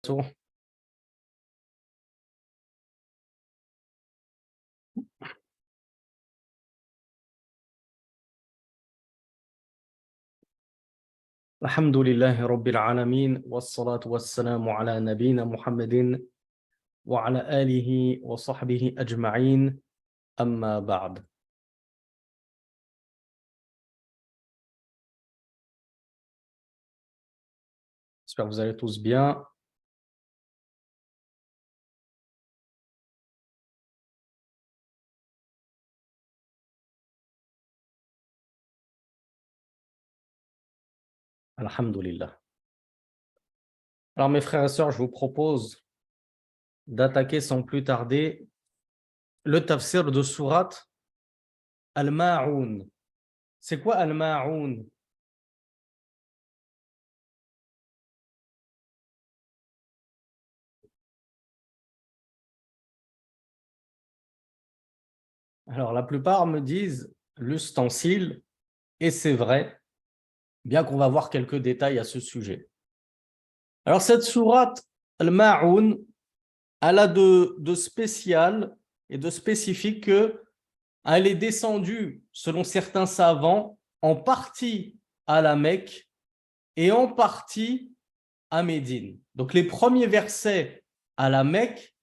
So. Alhamdulillahi Rabbil Alamin, wassalatu wassalamu ala nabina Muhammadin wa ala alihi wa sahbihi ajma'in, amma ba'd. J'espère que vous allez tous bien. Alhamdulillah. Alors mes frères et sœurs, je vous propose d'attaquer sans plus tarder le tafsir de sourate Al-Ma'oun. C'est quoi Al-Ma'oun? Alors la plupart me disent l'ustensile, et c'est vrai, bien qu'on va voir quelques détails à ce sujet. Alors cette sourate Al-Ma'oun, elle a de spécial et de spécifique qu'elle est descendue, selon certains savants, en partie à la Mecque et en partie à Médine. Donc les premiers versets à la Mecque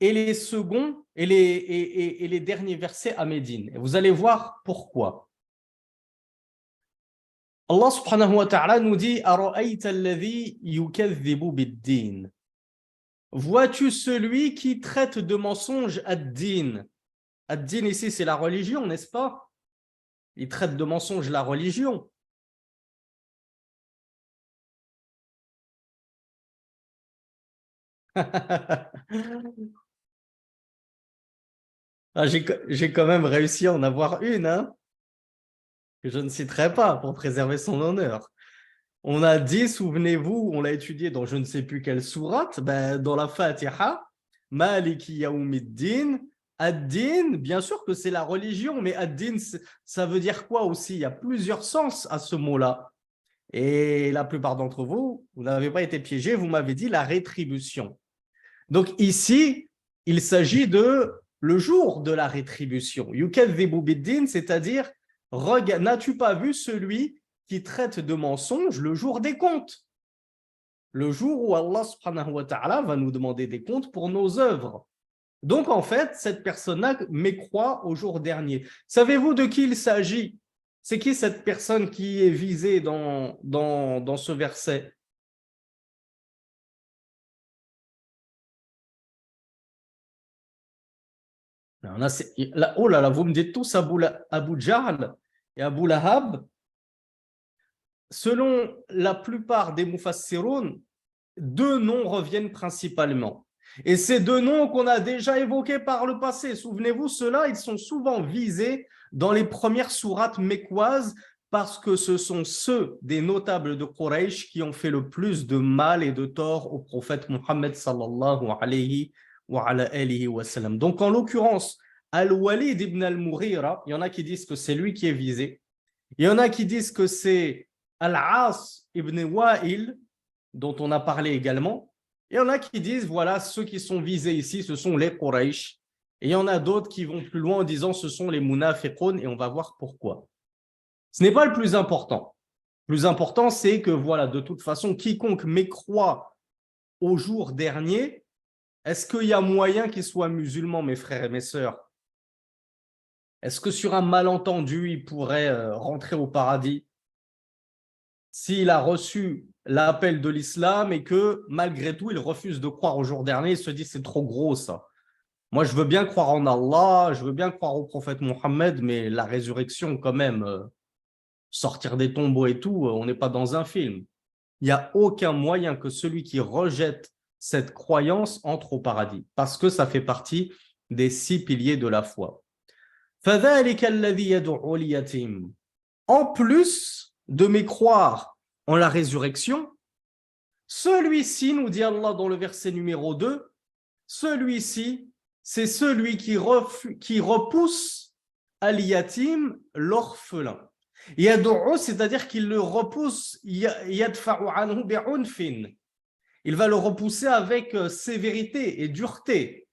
et les seconds et les derniers versets à Médine. Et vous allez voir pourquoi. Allah subhanahu wa ta'ala nous dit « Ara'ayta alladhi yukadhibu bid-din » Vois-tu celui qui traite de mensonge ad-din? Ad-din ici, c'est la religion, n'est-ce pas? Il traite de mensonge la religion. Ah, j'ai quand même réussi à en avoir une, hein, que je ne citerai pas pour préserver son honneur. On a dit, souvenez-vous, on l'a étudié dans je ne sais plus quelle sourate, ben, dans la Fatiha, Maliki Yawmiddin, Ad-Din, bien sûr que c'est la religion, mais Ad-Din, ça veut dire quoi aussi? Il y a plusieurs sens à ce mot-là. Et la plupart d'entre vous, vous n'avez pas été piégés, vous m'avez dit la rétribution. Donc ici, il s'agit de le jour de la rétribution. Yukadhibu bid-din, c'est-à-dire, n'as-tu pas vu celui qui traite de mensonge le jour des comptes? Le jour où Allah subhanahu wa ta'ala va nous demander des comptes pour nos œuvres. Donc en fait, cette personne-là mécroit au jour dernier. Savez-vous de qui il s'agit? C'est qui cette personne qui est visée dans ce verset? Oh là là, vous me dites tous Abu Jahl et Abu Lahab. Selon la plupart des mufassiroun, deux noms reviennent principalement. Et ces deux noms qu'on a déjà évoqués par le passé, souvenez-vous, ceux-là, ils sont souvent visés dans les premières sourates mécoises parce que ce sont ceux des notables de Quraysh qui ont fait le plus de mal et de tort au prophète Mohammed sallallahu alayhi wa sallam. Donc en l'occurrence, Al-Walid ibn al-Mughira, il y en a qui disent que c'est lui qui est visé. Il y en a qui disent que c'est Al-As ibn Wa'il, dont on a parlé également. Et il y en a qui disent, voilà, ceux qui sont visés ici, ce sont les Quraysh. Et il y en a d'autres qui vont plus loin en disant, ce sont les Munafiqun, et on va voir pourquoi. Ce n'est pas le plus important. Le plus important, c'est que, voilà, de toute façon, quiconque mécroit au jour dernier, est-ce qu'il y a moyen qu'il soit musulman, mes frères et mes sœurs? Est-ce que sur un malentendu, il pourrait rentrer au paradis s'il a reçu l'appel de l'islam et que malgré tout, il refuse de croire au jour dernier, il se dit c'est trop gros ça. Moi, je veux bien croire en Allah, je veux bien croire au prophète Mohammed, mais la résurrection quand même, sortir des tombeaux et tout, on n'est pas dans un film. Il n'y a aucun moyen que celui qui rejette cette croyance entre au paradis, parce que ça fait partie des 6 piliers de la foi. En plus de mécroire en la résurrection, celui-ci, nous dit Allah dans le verset numéro 2, celui-ci, c'est celui qui repousse al-yatim, l'orphelin. Yad'u, c'est-à-dire qu'il le repousse, yadfa'u anhu bi'unfin. il va le repousser avec sévérité et dureté.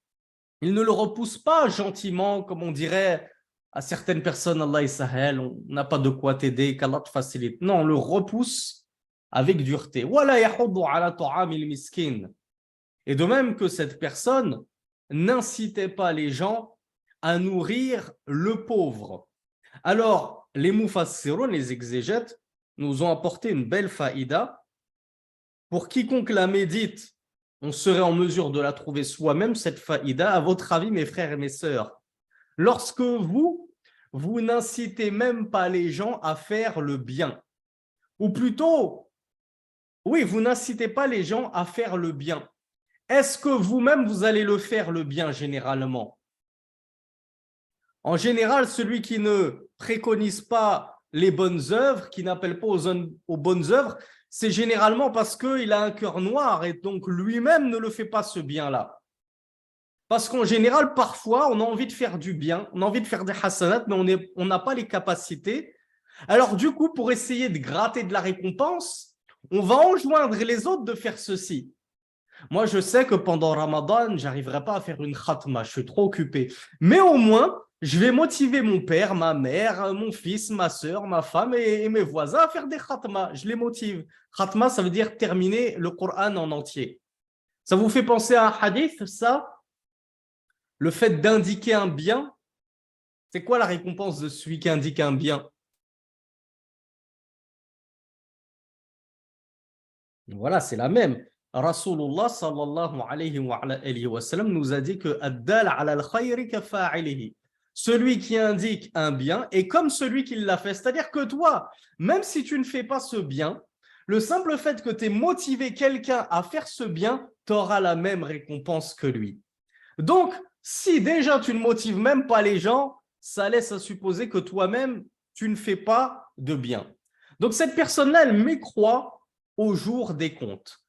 Il ne le repousse pas gentiment, comme on dirait à certaines personnes, Allah Sahel, on n'a pas de quoi t'aider, qu'Allah te facilite. Non, on le repousse avec dureté. Et de même que cette personne n'incitait pas les gens à nourrir le pauvre. Alors, les mufassirun, les exégètes, nous ont apporté une belle faïda. Pour quiconque la médite, on serait en mesure de la trouver soi-même, cette faïda. À votre avis, mes frères et mes sœurs, lorsque vous n'incitez même pas les gens à faire le bien, ou plutôt, oui, vous n'incitez pas les gens à faire le bien, est-ce que vous-même, vous allez le faire le bien généralement? En général, celui qui ne préconise pas les bonnes œuvres, qui n'appelle pas aux bonnes œuvres, c'est généralement parce qu'il a un cœur noir et donc lui-même ne le fait pas ce bien-là. Parce qu'en général, parfois, on a envie de faire du bien, on a envie de faire des hasanat, mais on n'a pas les capacités. Alors du coup, pour essayer de gratter de la récompense, on va enjoindre les autres de faire ceci. Moi, je sais que pendant Ramadan, je n'arriverai pas à faire une khatma, je suis trop occupé. Mais au moins, je vais motiver mon père, ma mère, mon fils, ma soeur, ma femme et mes voisins à faire des khatmas. Je les motive. Khatma, ça veut dire terminer le Coran en entier. Ça vous fait penser à un hadith, ça? Le fait d'indiquer un bien, c'est quoi la récompense de celui qui indique un bien? Voilà, c'est la même. Rasulullah sallallahu alayhi wa sallam nous a dit que Ad-dal ala al-khayri kafa'ilihi. Celui qui indique un bien est comme celui qui l'a fait. C'est-à-dire que toi, même si tu ne fais pas ce bien, le simple fait que tu aies motivé quelqu'un à faire ce bien, tu auras la même récompense que lui. Donc, si déjà tu ne motives même pas les gens, ça laisse à supposer que toi-même, tu ne fais pas de bien. Donc, cette personne-là, elle mécroit au jour des comptes.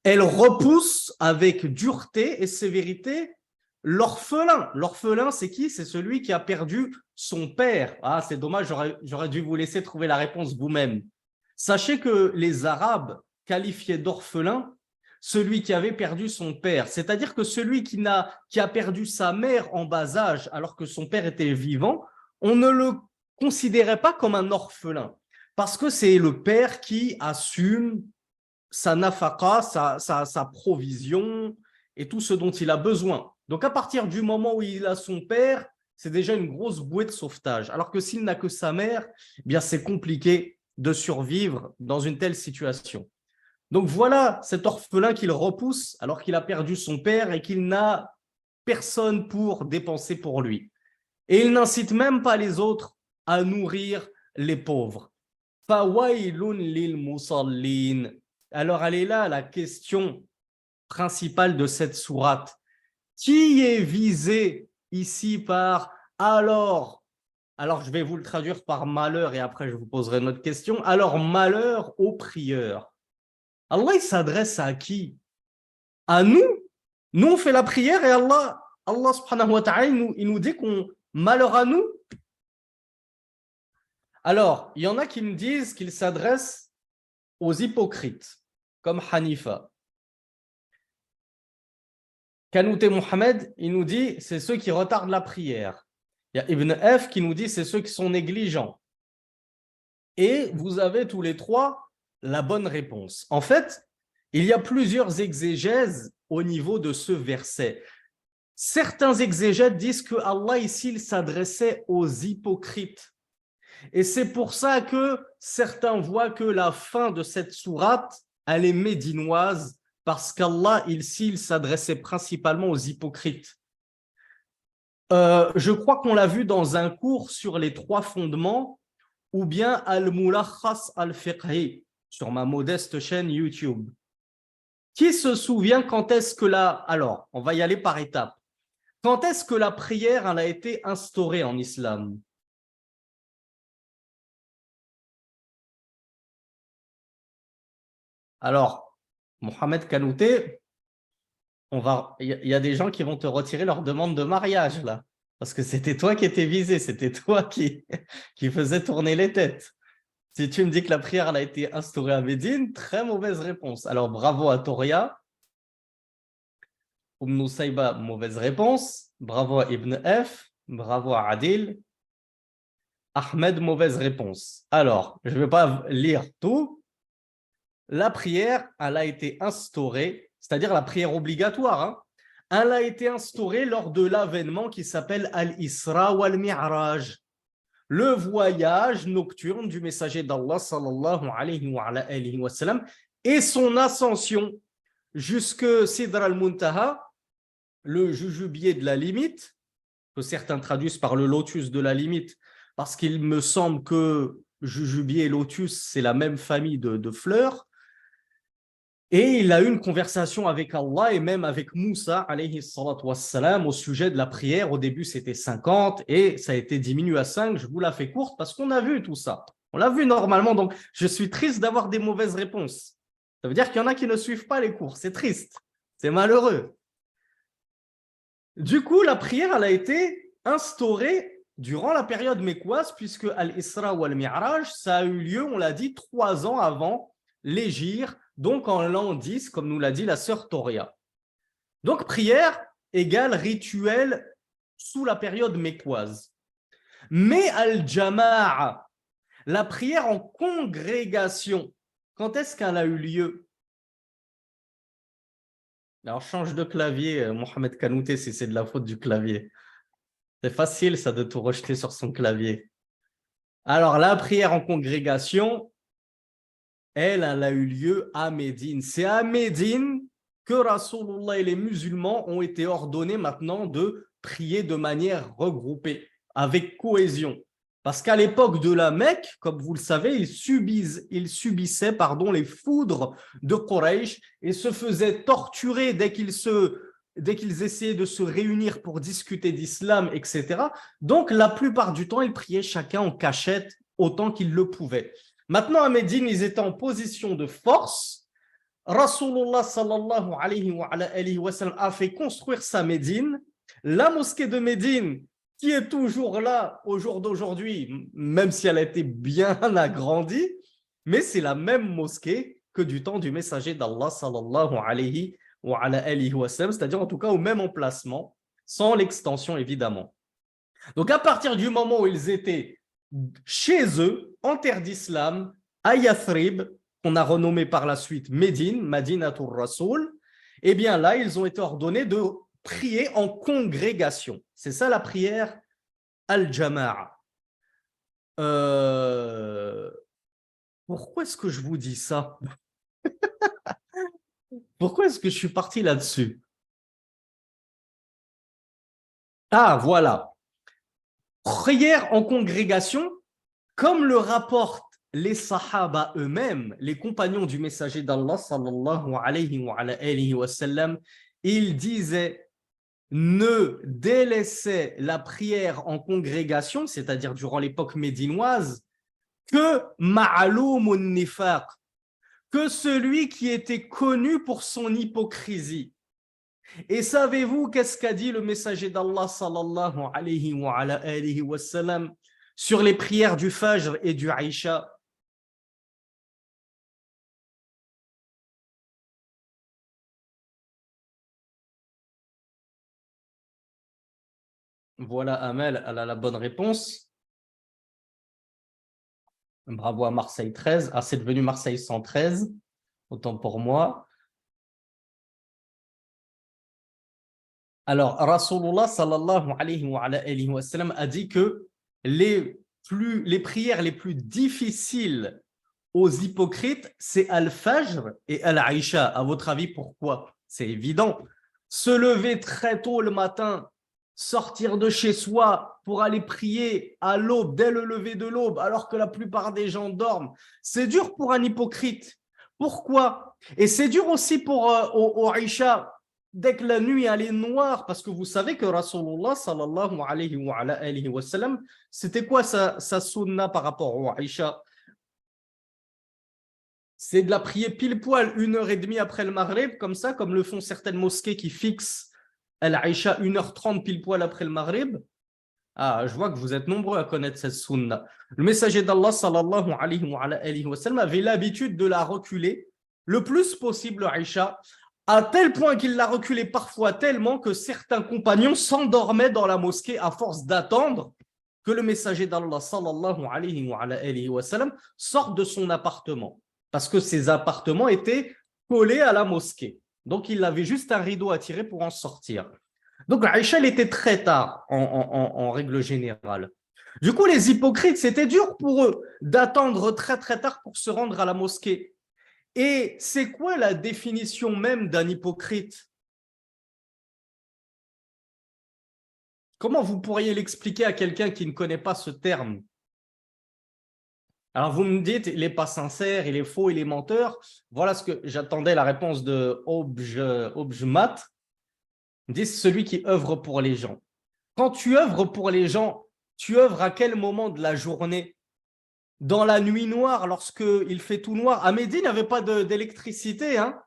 Elle repousse avec dureté et sévérité l'orphelin. L'orphelin, c'est qui? C'est celui qui a perdu son père. Ah, c'est dommage, j'aurais dû vous laisser trouver la réponse vous-même. Sachez que les Arabes qualifiaient d'orphelin celui qui avait perdu son père. C'est-à-dire que celui qui a perdu sa mère en bas âge alors que son père était vivant, on ne le considérait pas comme un orphelin parce que c'est le père qui assume sa nafaqa, sa provision et tout ce dont il a besoin. Donc, à partir du moment où il a son père, c'est déjà une grosse bouée de sauvetage. Alors que s'il n'a que sa mère, eh bien c'est compliqué de survivre dans une telle situation. Donc, voilà cet orphelin qu'il repousse alors qu'il a perdu son père et qu'il n'a personne pour dépenser pour lui. Et il n'incite même pas les autres à nourrir les pauvres. Fawailun lil musallin. Alors, elle est là la question principale de cette sourate. Qui est visé ici par alors je vais vous le traduire par malheur et après je vous poserai une autre question. Alors, malheur aux prieurs. Allah, il s'adresse à qui? À nous. Nous, on fait la prière et Allah subhanahu wa ta'ala, il nous dit qu'on malheur à nous. Alors, il y en a qui me disent qu'il s'adresse aux hypocrites, comme Hanifa. Kanouté Mohamed, il nous dit c'est ceux qui retardent la prière. Il y a Ibn F qui nous dit c'est ceux qui sont négligents. Et vous avez tous les trois la bonne réponse. En fait, il y a plusieurs exégèses au niveau de ce verset. Certains exégètes disent que Allah ici il s'adressait aux hypocrites. Et c'est pour ça que certains voient que la fin de cette sourate, elle est médinoise, parce qu'Allah, ici, il s'adressait principalement aux hypocrites. Je crois qu'on l'a vu dans un cours sur les 3 fondements, ou bien Al-Mulakhas al-Fiqhi, sur ma modeste chaîne YouTube. Qui se souvient quand est-ce que Alors, on va y aller par étapes. Quand est-ce que la prière elle a été instaurée en islam? Alors, Mohamed Kanouté, il y a des gens qui vont te retirer leur demande de mariage là, parce que c'était toi qui étais visé, c'était toi qui faisais tourner les têtes. Si tu me dis que la prière elle a été instaurée à Médine, très mauvaise réponse. Alors bravo à Toria, Nusayba, mauvaise réponse. Bravo à Ibn F. Bravo à Adil. Ahmed, mauvaise réponse. Alors, je ne vais pas lire tout. La prière, elle a été instaurée, c'est-à-dire la prière obligatoire, hein, elle a été instaurée lors de l'avènement qui s'appelle Al-Isra wal-Mi'raj, le voyage nocturne du messager d'Allah sallallahu alayhi wa sallam et son ascension jusque Sidr al-Muntaha, le jujubier de la limite, que certains traduisent par le lotus de la limite, parce qu'il me semble que jujubier et lotus, c'est la même famille de fleurs. Et il a eu une conversation avec Allah et même avec Moussa alayhi salatu wassalam, au sujet de la prière. Au début, c'était 50 et ça a été diminué à 5. Je vous la fais courte parce qu'on a vu tout ça. On l'a vu normalement, donc je suis triste d'avoir des mauvaises réponses. Ça veut dire qu'il y en a qui ne suivent pas les cours. C'est triste, c'est malheureux. Du coup, la prière, elle a été instaurée durant la période mécoise, puisque Al-Isra ou Al-Mi'raj, ça a eu lieu, on l'a dit, 3 ans avant l'Hégire, donc en l'an 10, comme nous l'a dit la sœur Toria. Donc, prière égale rituel sous la période mécoise. Mais Al-Jama'a, la prière en congrégation, quand est-ce qu'elle a eu lieu? Alors, change de clavier, Mohamed Kanouté, si c'est de la faute du clavier. C'est facile, ça, de tout rejeter sur son clavier. Alors, la prière en congrégation, elle a eu lieu à Médine. C'est à Médine que Rasulullah et les musulmans ont été ordonnés maintenant de prier de manière regroupée, avec cohésion. Parce qu'à l'époque de la Mecque, comme vous le savez, ils subissaient les foudres de Quraysh et se faisaient torturer dès qu'ils essayaient de se réunir pour discuter d'islam, etc. Donc, la plupart du temps, ils priaient chacun en cachette autant qu'ils le pouvaient. Maintenant, à Médine, ils étaient en position de force. Rasulullah sallallahu alayhi wa sallam a fait construire sa Médine. La mosquée de Médine, qui est toujours là au jour d'aujourd'hui, même si elle a été bien agrandie, mais c'est la même mosquée que du temps du messager d'Allah sallallahu alayhi wa sallam, c'est-à-dire en tout cas au même emplacement, sans l'extension évidemment. Donc à partir du moment où ils étaient chez eux, en terre d'islam, à Yathrib, qu'on a renommé par la suite Médine, Madinatul Rasoul, eh bien là, ils ont été ordonnés de prier en congrégation. C'est ça la prière al-Jama'a. Pourquoi est-ce que je vous dis ça? Pourquoi est-ce que je suis parti là-dessus? Ah, voilà. Prière en congrégation, comme le rapportent les sahaba eux-mêmes, les compagnons du messager d'Allah, sallallahu alayhi wa sallam, ils disaient ne délaisser la prière en congrégation, c'est-à-dire durant l'époque médinoise, que ma'loumun nifaq, que celui qui était connu pour son hypocrisie. Et savez-vous qu'est-ce qu'a dit le messager d'Allah sallallahu alayhi wa sallam sur les prières du Fajr et du Aïcha? Voilà, Amel, elle a la bonne réponse. Bravo à Marseille 13. Ah, c'est devenu Marseille 113. Autant pour moi. Alors, Rasulullah sallallahu alayhi wa sallam a dit que les prières les plus difficiles aux hypocrites, c'est Al-Fajr et Al-Aïcha. À votre avis, pourquoi? C'est évident. Se lever très tôt le matin, sortir de chez soi pour aller prier à l'aube, dès le lever de l'aube, alors que la plupart des gens dorment, c'est dur pour un hypocrite. Pourquoi? Et c'est dur aussi pour au Aïcha, dès que la nuit elle est noire, parce que vous savez que Rasulullah sallallahu alayhi wa sallam, c'était quoi sa sunna par rapport au Aïcha? C'est de la prier pile poil 1h30 après le Maghrib, comme ça, comme le font certaines mosquées qui fixent Al-Aïcha 1h30 pile poil après le Maghrib. Ah, je vois que vous êtes nombreux à connaître cette sunna. Le messager d'Allah sallallahu alayhi wa sallam avait l'habitude de la reculer le plus possible, Aïcha, à tel point qu'il l'a reculé parfois tellement que certains compagnons s'endormaient dans la mosquée à force d'attendre que le messager d'Allah sallallahu alayhi wa sallam sorte de son appartement, parce que ses appartements étaient collés à la mosquée. Donc, il avait juste un rideau à tirer pour en sortir. Donc, Aïcha, elle était très tard en règle générale. Du coup, les hypocrites, c'était dur pour eux d'attendre très très tard pour se rendre à la mosquée. Et c'est quoi la définition même d'un hypocrite? Comment vous pourriez l'expliquer à quelqu'un qui ne connaît pas ce terme? Alors, vous me dites, il n'est pas sincère, il est faux, il est menteur. Voilà ce que j'attendais la réponse de Objmat. Ils disent celui qui œuvre pour les gens. Quand tu œuvres pour les gens, tu œuvres à quel moment de la journée? Dans la nuit noire, lorsqu'il fait tout noir. À Médine, il n'y avait pas d'électricité. Hein?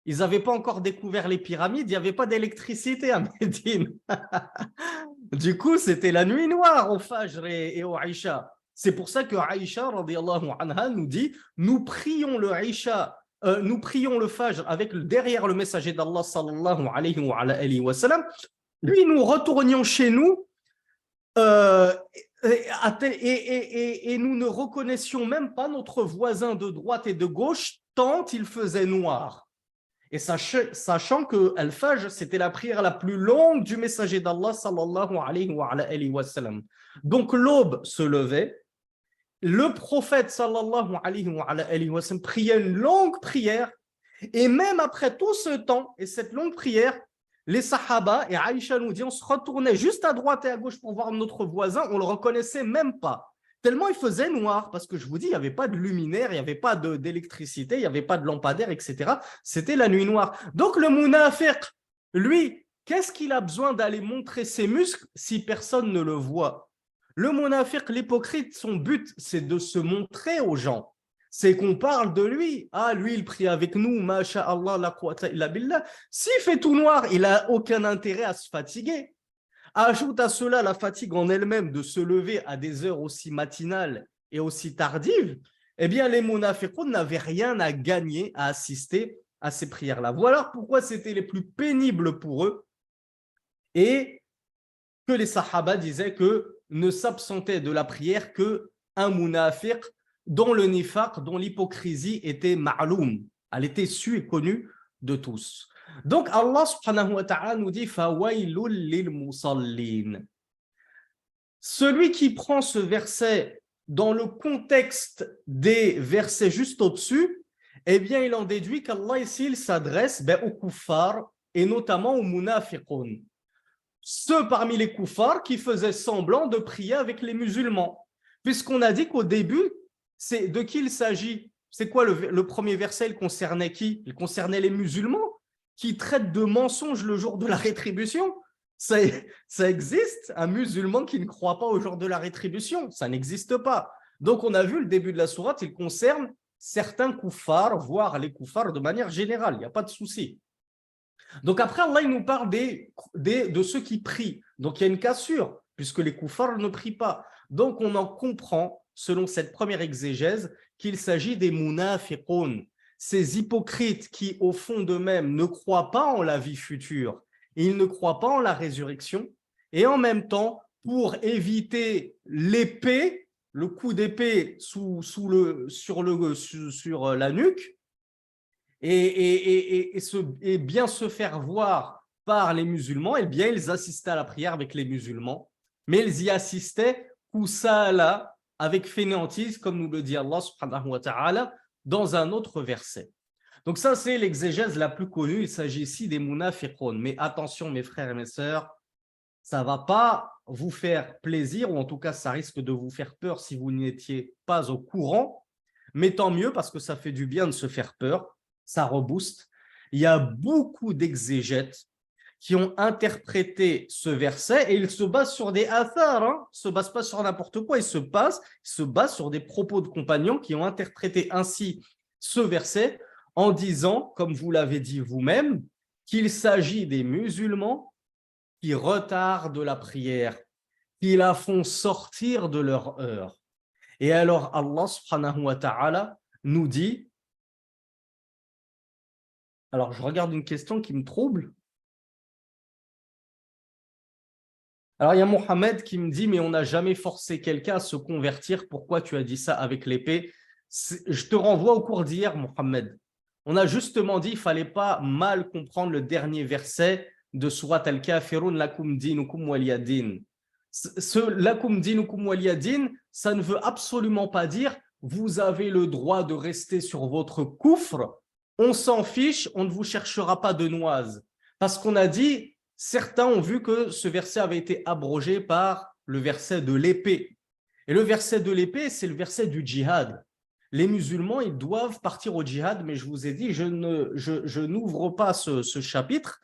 Ils n'avaient pas encore découvert les pyramides, il n'y avait pas d'électricité à Médine. Du coup, c'était la nuit noire au Fajr et au Aïcha. C'est pour ça que Aïcha, radiyallahu anha, nous dit, nous prions le Aïcha, nous prions le Fajr derrière le messager d'Allah sallallahu alayhi wa sallam, puis nous retournions chez nous et nous ne reconnaissions même pas notre voisin de droite et de gauche tant il faisait noir. Et sachant que Al-Fajr, c'était la prière la plus longue du messager d'Allah sallallahu alayhi wa sallam. Donc l'aube se levait, le prophète sallallahu alayhi wa sallam priait une longue prière, et même après tout ce temps et cette longue prière, les Sahaba et Aïcha nous dit, on se retournait juste à droite et à gauche pour voir notre voisin, on ne le reconnaissait même pas. Tellement il faisait noir, parce que je vous dis, il n'y avait pas de luminaire, il n'y avait pas d'électricité, il n'y avait pas de lampadaire, etc. C'était la nuit noire. Donc le munafiq, lui, qu'est-ce qu'il a besoin d'aller montrer ses muscles si personne ne le voit? Le munafiq, l'hypocrite, son but, c'est de se montrer aux gens. C'est qu'on parle de lui. Ah, lui, il prie avec nous, masha'Allah, la quwwata illa billah. S'il fait tout noir, il n'a aucun intérêt à se fatiguer. Ajoute à cela la fatigue en elle-même de se lever à des heures aussi matinales et aussi tardives, eh bien les munafiqoun n'avaient rien à gagner à assister à ces prières-là. Voilà pourquoi c'était les plus pénibles pour eux et que les sahaba disaient que ne s'absentait de la prière qu'un munafiq dont le nifaq, dont l'hypocrisie était ma'loum, elle était sue et connue de tous. Donc Allah subhanahu wa ta'ala nous dit fawailul lil musallin. Celui qui prend ce verset dans le contexte des versets juste au-dessus, eh bien il en déduit qu'Allah ici il s'adresse aux kuffar et notamment aux munafiqun. Ceux parmi les kuffars qui faisaient semblant de prier avec les musulmans. Puisqu'on a dit qu'au début, c'est de qui il s'agit? C'est quoi le premier verset? Il concernait qui? Il concernait les musulmans qui traitent de mensonges le jour de la rétribution. Ça existe, un musulman qui ne croit pas au jour de la rétribution. Ça n'existe pas. Donc, on a vu le début de la sourate, il concerne certains kuffars, voire les kuffars de manière générale. Il n'y a pas de souci. Donc, après, Allah il nous parle de ceux qui prient. Donc, il y a une cassure, puisque les kuffars ne prient pas. Donc, on en comprend, selon cette première exégèse, qu'il s'agit des munafiqun, ces hypocrites qui, au fond d'eux-mêmes, ne croient pas en la vie future, ils ne croient pas en la résurrection, et en même temps, pour éviter l'épée, le coup d'épée sur la nuque, et bien se faire voir par les musulmans, eh bien, ils assistaient à la prière avec les musulmans, mais ils y assistaient kusala, avec fainéantise, comme nous le dit Allah subhanahu wa ta'ala, dans un autre verset. Donc ça, c'est l'exégèse la plus connue. Il s'agit ici des munafiqun. Mais attention, mes frères et mes sœurs, ça ne va pas vous faire plaisir, ou en tout cas, ça risque de vous faire peur si vous n'étiez pas au courant. Mais tant mieux, parce que ça fait du bien de se faire peur. Ça rebooste. Il y a beaucoup d'exégètes qui ont interprété ce verset et ils se basent sur des athars, ils ne se basent pas sur n'importe quoi, ils se basent sur des propos de compagnons qui ont interprété ainsi ce verset en disant, comme vous l'avez dit vous-même, qu'il s'agit des musulmans qui retardent la prière, qui la font sortir de leur heure. Et alors Allah subhanahu wa ta'ala nous dit Alors, je regarde une question qui me trouble. Alors, il y a Mohamed qui me dit, mais on n'a jamais forcé quelqu'un à se convertir. Pourquoi tu as dit ça avec l'épée? Je te renvoie au cours d'hier, Mohamed. On a justement dit qu'il ne fallait pas mal comprendre le dernier verset de Surat Al-Kafirun, lakum dinukum waliyadin. Ce lakum dinukum waliyadin, ça ne veut absolument pas dire vous avez le droit de rester sur votre coufre, on s'en fiche, on ne vous cherchera pas de noise. Parce qu'on a dit, certains ont vu que ce verset avait été abrogé par le verset de l'épée. Et le verset de l'épée, c'est le verset du djihad. Les musulmans, ils doivent partir au djihad, mais je vous ai dit, je n'ouvre pas ce chapitre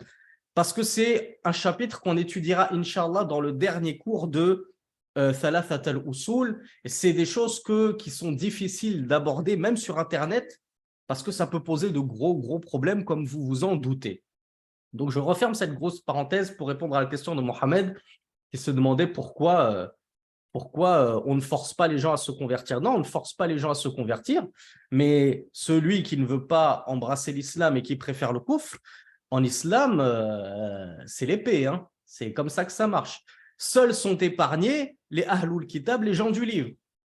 parce que c'est un chapitre qu'on étudiera, Inch'Allah, dans le dernier cours de Thalathat al-Usul. Et c'est des choses qui sont difficiles d'aborder, même sur Internet, parce que ça peut poser de gros problèmes, comme vous vous en doutez. Donc, je referme cette grosse parenthèse pour répondre à la question de Mohamed qui se demandait pourquoi on ne force pas les gens à se convertir. Non, on ne force pas les gens à se convertir, mais celui qui ne veut pas embrasser l'islam et qui préfère le koufr, en islam, c'est l'épée. Hein. C'est comme ça que ça marche. Seuls sont épargnés les ahlul kitab, les gens du livre.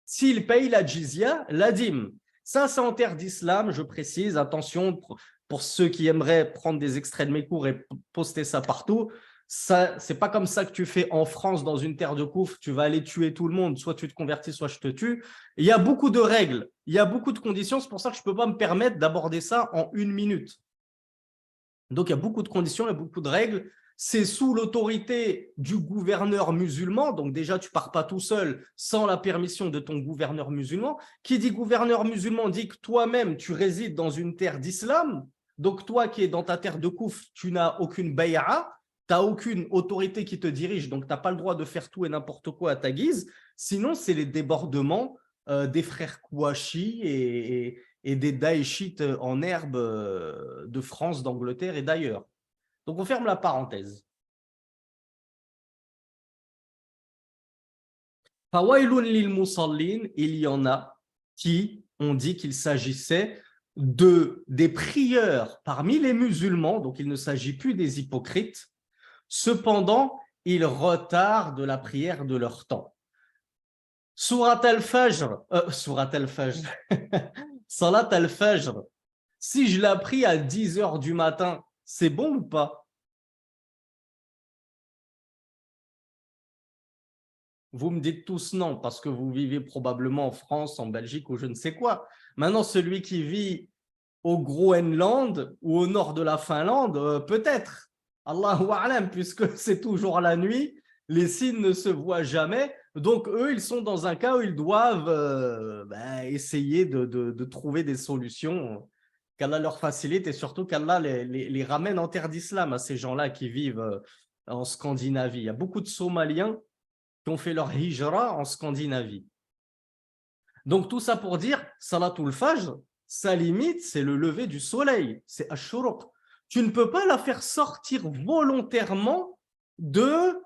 S'ils payent la jizya, la dîme. Ça, c'est en terre d'islam, je précise. Attention, pour ceux qui aimeraient prendre des extraits de mes cours et poster ça partout, ça, c'est pas comme ça que tu fais en France dans une terre de coufre, tu vas aller tuer tout le monde, soit tu te convertis, soit je te tue. Il y a beaucoup de règles, il y a beaucoup de conditions, c'est pour ça que je ne peux pas me permettre d'aborder ça en 1 minute. Donc il y a beaucoup de conditions, il y a beaucoup de règles. C'est sous l'autorité du gouverneur musulman, donc déjà tu pars pas tout seul sans la permission de ton gouverneur musulman. Qui dit gouverneur musulman dit que toi-même tu résides dans une terre d'islam, donc toi qui es dans ta terre de kouf, tu n'as aucune bay'a, tu n'as aucune autorité qui te dirige, donc tu n'as pas le droit de faire tout et n'importe quoi à ta guise. Sinon, c'est les débordements des frères Kouachi et des Daeshites en herbe de France, d'Angleterre et d'ailleurs. Donc, on ferme la parenthèse. Fawailun lil musallin, il y en a qui ont dit qu'il s'agissait des prieurs parmi les musulmans, donc il ne s'agit plus des hypocrites. Cependant, ils retardent la prière de leur temps. Surat al-Fajr, Salat al-Fajr, si je l'ai pris à 10 heures du matin, c'est bon ou pas? Vous me dites tous non, parce que vous vivez probablement en France, en Belgique ou je ne sais quoi. Maintenant, celui qui vit au Groenland ou au nord de la Finlande, peut-être. Allahu a'lam, puisque c'est toujours la nuit, les signes ne se voient jamais. Donc, eux, ils sont dans un cas où ils doivent essayer de trouver des solutions qu'Allah leur facilite et surtout qu'Allah les ramène en terre d'islam à ces gens-là qui vivent en Scandinavie. Il y a beaucoup de Somaliens qui ont fait leur hijra en Scandinavie. Donc, tout ça pour dire, Salatul Fajr, sa limite, c'est le lever du soleil, c'est Ash-Shuruq. Tu ne peux pas la faire sortir volontairement de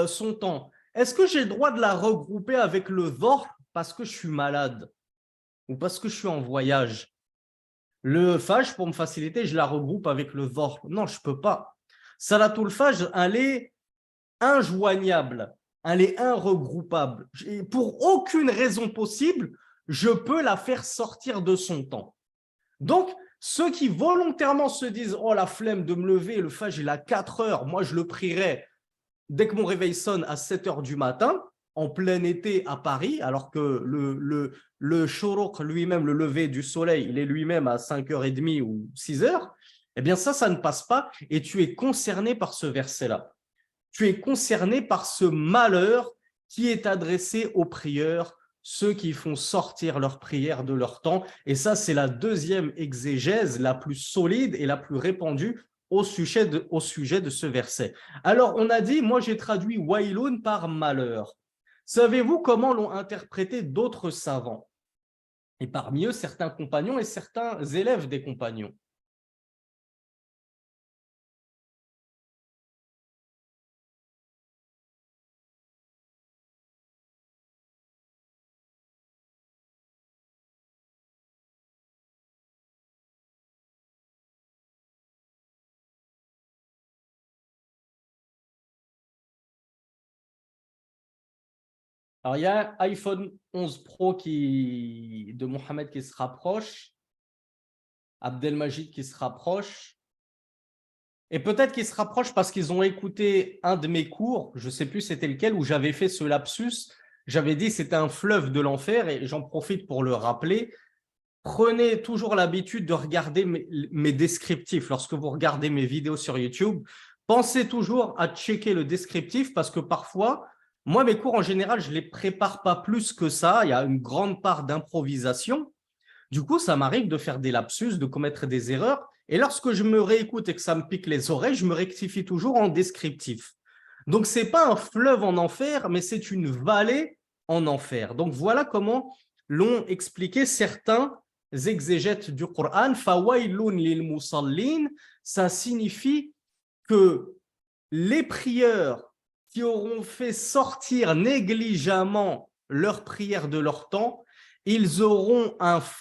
son temps. Est-ce que j'ai le droit de la regrouper avec le Dhuhr parce que je suis malade ou parce que je suis en voyage? Le Fajr, pour me faciliter, je la regroupe avec le Dhuhr. Non, je ne peux pas. Salatul Fajr, elle est injoignable, elle est irregroupable. Pour aucune raison possible, je peux la faire sortir de son temps. Donc, ceux qui volontairement se disent « Oh, la flemme de me lever, le Fajr, il a 4 heures, moi je le prierai dès que mon réveil sonne à 7 heures du matin, en plein été à Paris, alors que le Shuruq lui-même, le lever du soleil, il est lui-même à 5h30 ou 6 heures, eh bien ça ne passe pas et tu es concerné par ce verset-là. Tu es concerné par ce malheur qui est adressé aux prieurs, ceux qui font sortir leurs prières de leur temps. Et ça, c'est la deuxième exégèse la plus solide et la plus répandue au sujet de ce verset. Alors, on a dit, moi j'ai traduit wailun par malheur. Savez-vous comment l'ont interprété d'autres savants? Et parmi eux, certains compagnons et certains élèves des compagnons. Alors, il y a un iPhone 11 Pro de Mohamed qui se rapproche, Abdelmajid qui se rapproche, et peut-être qu'ils se rapprochent parce qu'ils ont écouté un de mes cours, je ne sais plus c'était lequel, où j'avais fait ce lapsus. J'avais dit c'était un fleuve de l'enfer et j'en profite pour le rappeler. Prenez toujours l'habitude de regarder mes descriptifs. Lorsque vous regardez mes vidéos sur YouTube, pensez toujours à checker le descriptif parce que parfois, moi, mes cours en général, je ne les prépare pas plus que ça. Il y a une grande part d'improvisation. Du coup, ça m'arrive de faire des lapsus, de commettre des erreurs. Et lorsque je me réécoute et que ça me pique les oreilles, je me rectifie toujours en descriptif. Donc, ce n'est pas un fleuve en enfer, mais c'est une vallée en enfer. Donc, voilà comment l'ont expliqué certains exégètes du Coran. Fawailun lil musallin, ça signifie que les prieurs qui auront fait sortir négligemment leurs prières de leur temps, ils auront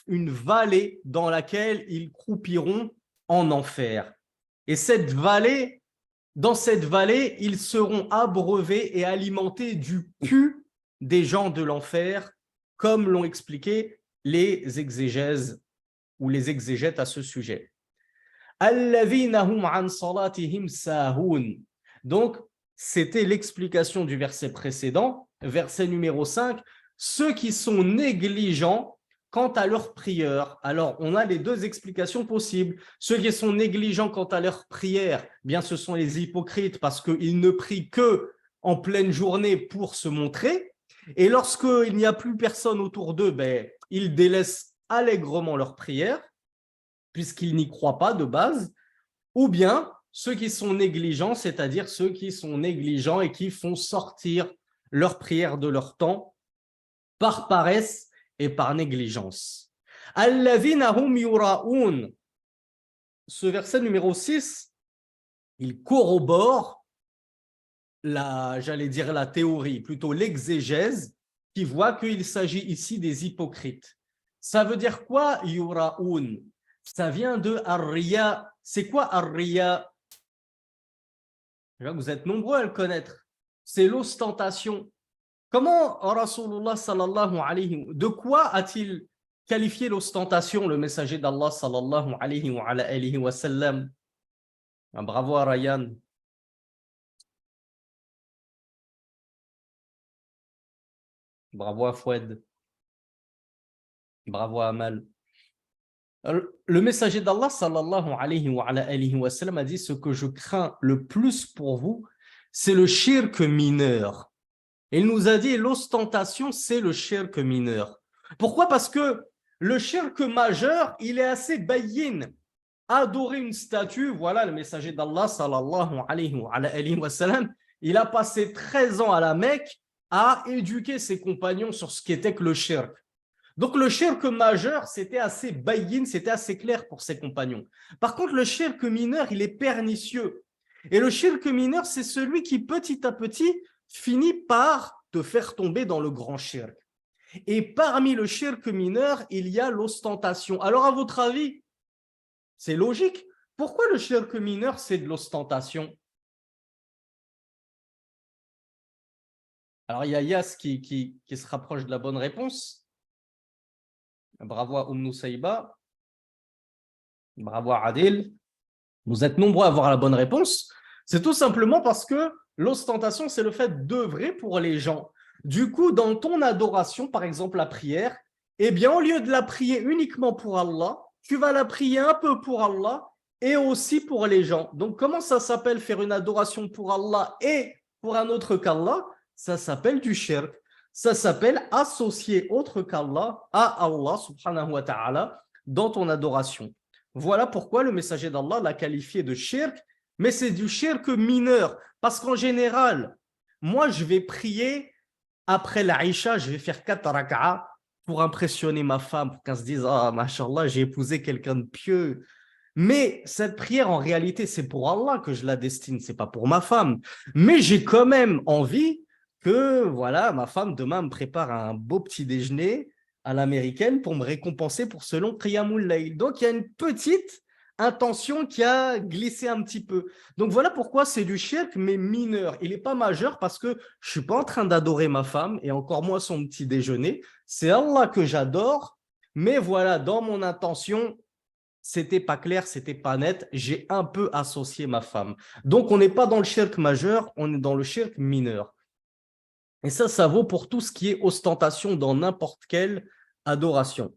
une vallée dans laquelle ils croupiront en enfer. Et dans cette vallée, ils seront abreuvés et alimentés du pu des gens de l'enfer, comme l'ont expliqué les exégèses ou les exégètes à ce sujet. Donc, c'était l'explication du verset précédent, verset numéro 5, ceux qui sont négligents quant à leur prière. Alors, on a les deux explications possibles. Ceux qui sont négligents quant à leur prière, bien ce sont les hypocrites parce qu'ils ne prient que en pleine journée pour se montrer. Et lorsqu'il n'y a plus personne autour d'eux, ils délaissent allègrement leur prière puisqu'ils n'y croient pas de base, ou bien ceux qui sont négligents, c'est-à-dire ceux qui sont négligents et qui font sortir leur prière de leur temps par paresse et par négligence. Alladhina hum yura'un. Ce verset numéro 6, il corrobore la théorie, plutôt l'exégèse, qui voit qu'il s'agit ici des hypocrites. Ça veut dire quoi, yura'un? Ça vient de ar-riya. C'est quoi ar-riya? Vous êtes nombreux à le connaître. C'est l'ostentation. Comment Rasulullah sallallahu alayhi de quoi a-t-il qualifié l'ostentation, le messager d'Allah sallallahu alayhi wa sallam? Bravo à Ryan. Bravo à Foued. Bravo à Amal. Le messager d'Allah sallallahu alayhi wa sallam a dit: ce que je crains le plus pour vous, c'est le shirk mineur. Il nous a dit l'ostentation, c'est le shirk mineur. Pourquoi? Parce que le shirk majeur, il est assez bayyin. Adorer une statue, voilà le messager d'Allah sallallahu alayhi wa sallam, il a passé 13 ans à la Mecque à éduquer ses compagnons sur ce qu'était que le shirk. Donc le shirk majeur, c'était assez bayyin, c'était assez clair pour ses compagnons. Par contre, le shirk mineur, il est pernicieux. Et le shirk mineur, c'est celui qui petit à petit finit par te faire tomber dans le grand shirk. Et parmi le shirk mineur, il y a l'ostentation. Alors à votre avis, c'est logique. Pourquoi le shirk mineur, c'est de l'ostentation? Alors il y a Yas qui se rapproche de la bonne réponse. Bravo à Saïba. Bravo à Adil. Vous êtes nombreux à avoir la bonne réponse. C'est tout simplement parce que l'ostentation, c'est le fait d'œuvrer pour les gens. Du coup, dans ton adoration, par exemple la prière, eh bien, au lieu de la prier uniquement pour Allah, tu vas la prier un peu pour Allah et aussi pour les gens. Donc, comment ça s'appelle faire une adoration pour Allah et pour un autre qu'Allah? Ça s'appelle du shirk. Ça s'appelle associer autre qu'Allah à Allah subhanahu wa ta'ala dans ton adoration. Voilà pourquoi le messager d'Allah l'a qualifié de shirk, mais c'est du shirk mineur. Parce qu'en général, moi je vais prier après l'Aïcha, je vais faire 4 raka'a pour impressionner ma femme, pour qu'elle se dise: ah, mashallah, j'ai épousé quelqu'un de pieux. Mais cette prière, en réalité, c'est pour Allah que je la destine, c'est pas pour ma femme. Mais j'ai quand même envie que voilà, ma femme demain me prépare un beau petit déjeuner à l'américaine pour me récompenser pour ce long qiyamul layl. Donc il y a une petite intention qui a glissé un petit peu. Donc voilà pourquoi c'est du shirk, mais mineur. Il n'est pas majeur parce que je ne suis pas en train d'adorer ma femme et encore moins son petit déjeuner. C'est Allah que j'adore, mais voilà, dans mon intention, c'était pas clair, c'était pas net. J'ai un peu associé ma femme. Donc on n'est pas dans le shirk majeur, on est dans le shirk mineur. Et ça vaut pour tout ce qui est ostentation dans n'importe quelle adoration.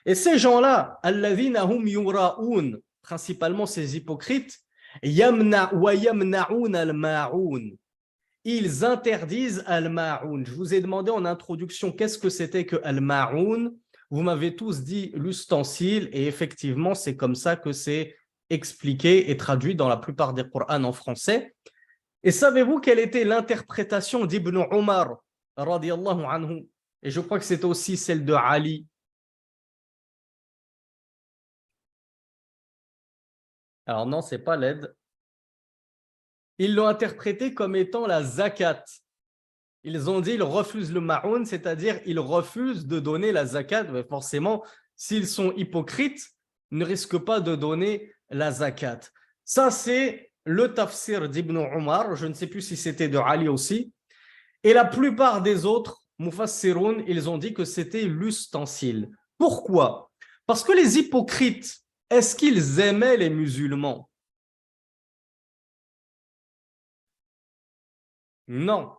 Et ces gens-là, alladhina hum yura'un, principalement ces hypocrites, yamna wa yamna'un al-ma'un. Ils interdisent al-ma'un. Je vous ai demandé en introduction qu'est-ce que c'était que al-ma'un. Vous m'avez tous dit l'ustensile et effectivement, c'est comme ça que c'est expliqué et traduit dans la plupart des Qur'ans en français. Et savez-vous quelle était l'interprétation d'Ibn Omar, radiyallahu anhu? Et je crois que c'était aussi celle de Ali. Alors non, c'est pas l'aide. Ils l'ont interprété comme étant la zakat. Ils ont dit ils refusent le ma'oun, c'est-à-dire ils refusent de donner la zakat. Mais forcément, s'ils sont hypocrites, ils ne risquent pas de donner la zakat. Ça, c'est le tafsir d'Ibn Omar. Je ne sais plus si c'était de Ali aussi. Et la plupart des autres mufassiroun, ils ont dit que c'était l'ustensile. Pourquoi? Parce que les hypocrites, est-ce qu'ils aimaient les musulmans? Non.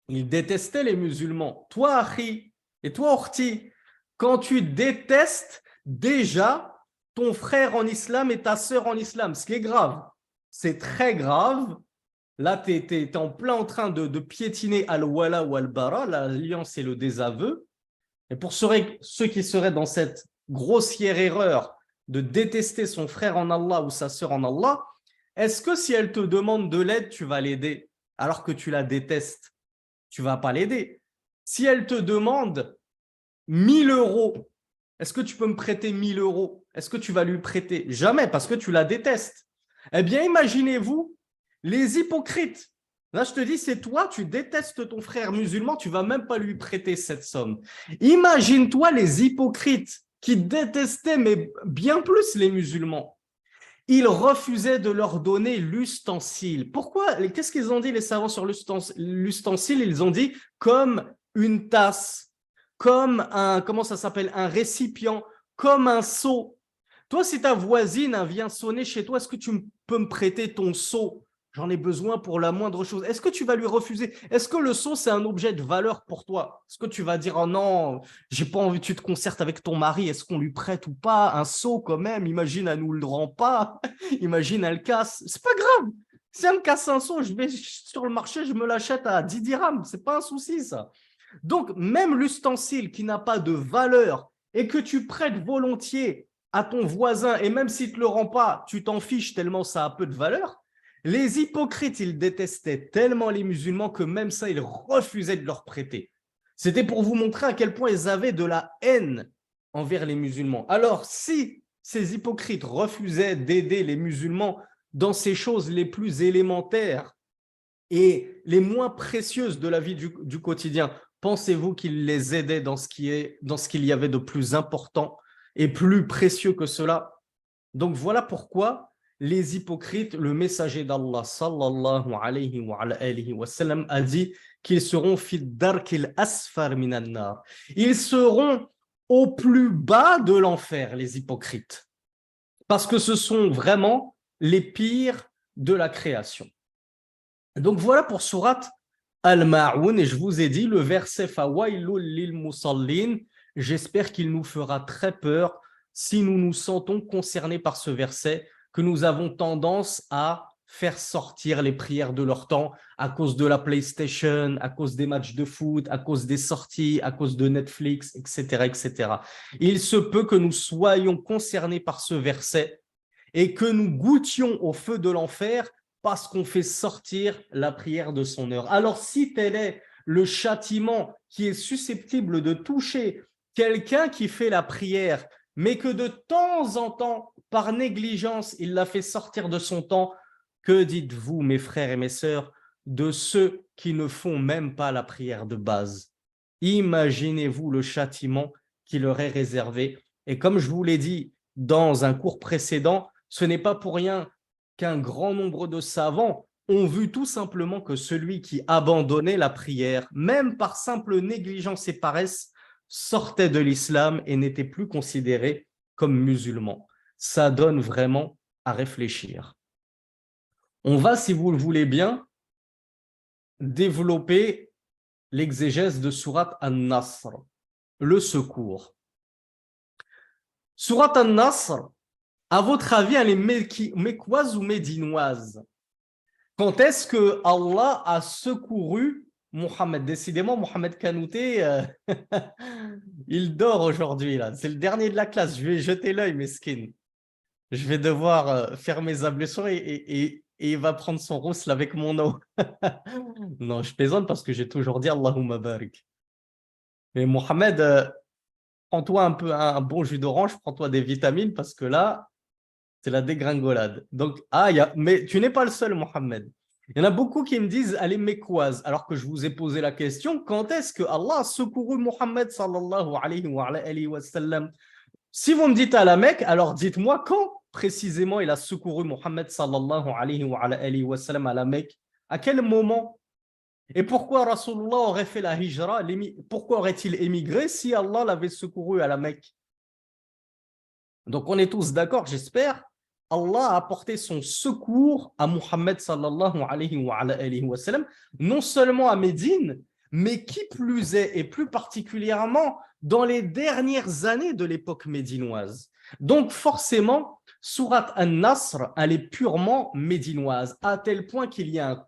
Ils détestaient les musulmans. Toi, Akhi, et toi, Orti, quand tu détestes déjà ton frère en islam et ta sœur en islam, ce qui est grave, c'est très grave. Là, tu es en plein en train de piétiner al-wala ou al-bara, l'alliance et le désaveu. Et pour ceux qui seraient dans cette grossière erreur de détester son frère en Allah ou sa sœur en Allah, est-ce que si elle te demande de l'aide, tu vas l'aider alors que tu la détestes? Tu ne vas pas l'aider. Si elle te demande 1000 euros, est-ce que tu peux me prêter 1000 euros? Est-ce que tu vas lui prêter? Jamais, parce que tu la détestes. Eh bien, imaginez-vous les hypocrites. Là, je te dis, c'est toi, tu détestes ton frère musulman, tu ne vas même pas lui prêter cette somme. Imagine-toi les hypocrites qui détestaient, mais bien plus les musulmans. Ils refusaient de leur donner l'ustensile. Pourquoi? Qu'est-ce qu'ils ont dit, les savants, sur l'ustensile? Ils ont dit comme une tasse, comme un, comment ça s'appelle, un récipient, comme un seau. Toi, si ta voisine vient sonner chez toi, est-ce que tu peux me prêter ton seau? J'en ai besoin pour la moindre chose. Est-ce que tu vas lui refuser? Est-ce que le seau, c'est un objet de valeur pour toi? Est-ce que tu vas dire, oh non, j'ai pas envie, tu te concertes avec ton mari, est-ce qu'on lui prête ou pas? Un seau quand même, imagine, elle nous le rend pas. Imagine, elle casse. C'est pas grave. Si elle me casse un seau, je vais sur le marché, je me l'achète à 10 dirhams. C'est pas un souci, ça. Donc, même l'ustensile qui n'a pas de valeur et que tu prêtes volontiers à ton voisin, et même s'il ne te le rend pas, tu t'en fiches tellement ça a peu de valeur. Les hypocrites, ils détestaient tellement les musulmans que même ça, ils refusaient de leur prêter. C'était pour vous montrer à quel point ils avaient de la haine envers les musulmans. Alors, si ces hypocrites refusaient d'aider les musulmans dans ces choses les plus élémentaires et les moins précieuses de la vie du quotidien, pensez-vous qu'ils les aidaient dans ce qu'il y avait de plus important et plus précieux que cela? Donc voilà pourquoi les hypocrites, le messager d'Allah sallallahu alayhi wa sallam a dit qu'ils seront fid darkil asfar minan nar. Ils seront au plus bas de l'enfer, les hypocrites, parce que ce sont vraiment les pires de la création. Donc voilà pour Surat Al-Ma'oun, et je vous ai dit le verset Fawailul lil musallin. J'espère qu'il nous fera très peur si nous nous sentons concernés par ce verset, que nous avons tendance à faire sortir les prières de leur temps à cause de la PlayStation, à cause des matchs de foot, à cause des sorties, à cause de Netflix, etc., etc. Il se peut que nous soyons concernés par ce verset et que nous goûtions au feu de l'enfer parce qu'on fait sortir la prière de son heure. Alors, si tel est le châtiment qui est susceptible de toucher quelqu'un qui fait la prière, mais que de temps en temps, par négligence, il la fait sortir de son temps, que dites-vous, mes frères et mes sœurs, de ceux qui ne font même pas la prière de base? Imaginez-vous le châtiment qui leur est réservé. Et comme je vous l'ai dit dans un cours précédent, ce n'est pas pour rien qu'un grand nombre de savants ont vu tout simplement que celui qui abandonnait la prière, même par simple négligence et paresse, sortait de l'islam et n'était plus considéré comme musulman. Ça donne vraiment à réfléchir. On va, si vous le voulez bien, développer l'exégèse de Surat An-Nasr, le secours. Surat An-Nasr, à votre avis, elle est mécoise ou médinoise? Quand est-ce que Allah a secouru Mohammed? Décidément, Mohammed Kanouté, il dort aujourd'hui, là. C'est le dernier de la classe. Je vais jeter l'œil, mesquine. Je vais devoir faire mes ablutions et il va prendre son roussel avec mon eau. Non, je plaisante parce que j'ai toujours dit Allahumma barik. Mais Mohamed, prends-toi un peu un bon jus d'orange, prends-toi des vitamines parce que là, c'est la dégringolade. Donc, mais tu n'es pas le seul, Mohamed. Il y en a beaucoup qui me disent, elle est mécoise, alors que je vous ai posé la question, quand est-ce que Allah a secouru Mohammed sallallahu alayhi wa sallam? Si vous me dites à la Mecque, alors dites-moi quand précisément il a secouru Mohammed sallallahu alayhi wa sallam à la Mecque? À quel moment? Et pourquoi Rasulullah aurait fait la hijra? Pourquoi aurait-il émigré si Allah l'avait secouru à la Mecque? Donc on est tous d'accord, j'espère. Allah a apporté son secours à Muhammad sallallahu alayhi wa sallam, non seulement à Médine, mais qui plus est, et plus particulièrement dans les dernières années de l'époque médinoise. Donc forcément, Surat An-Nasr, elle est purement médinoise, à tel point qu'il y a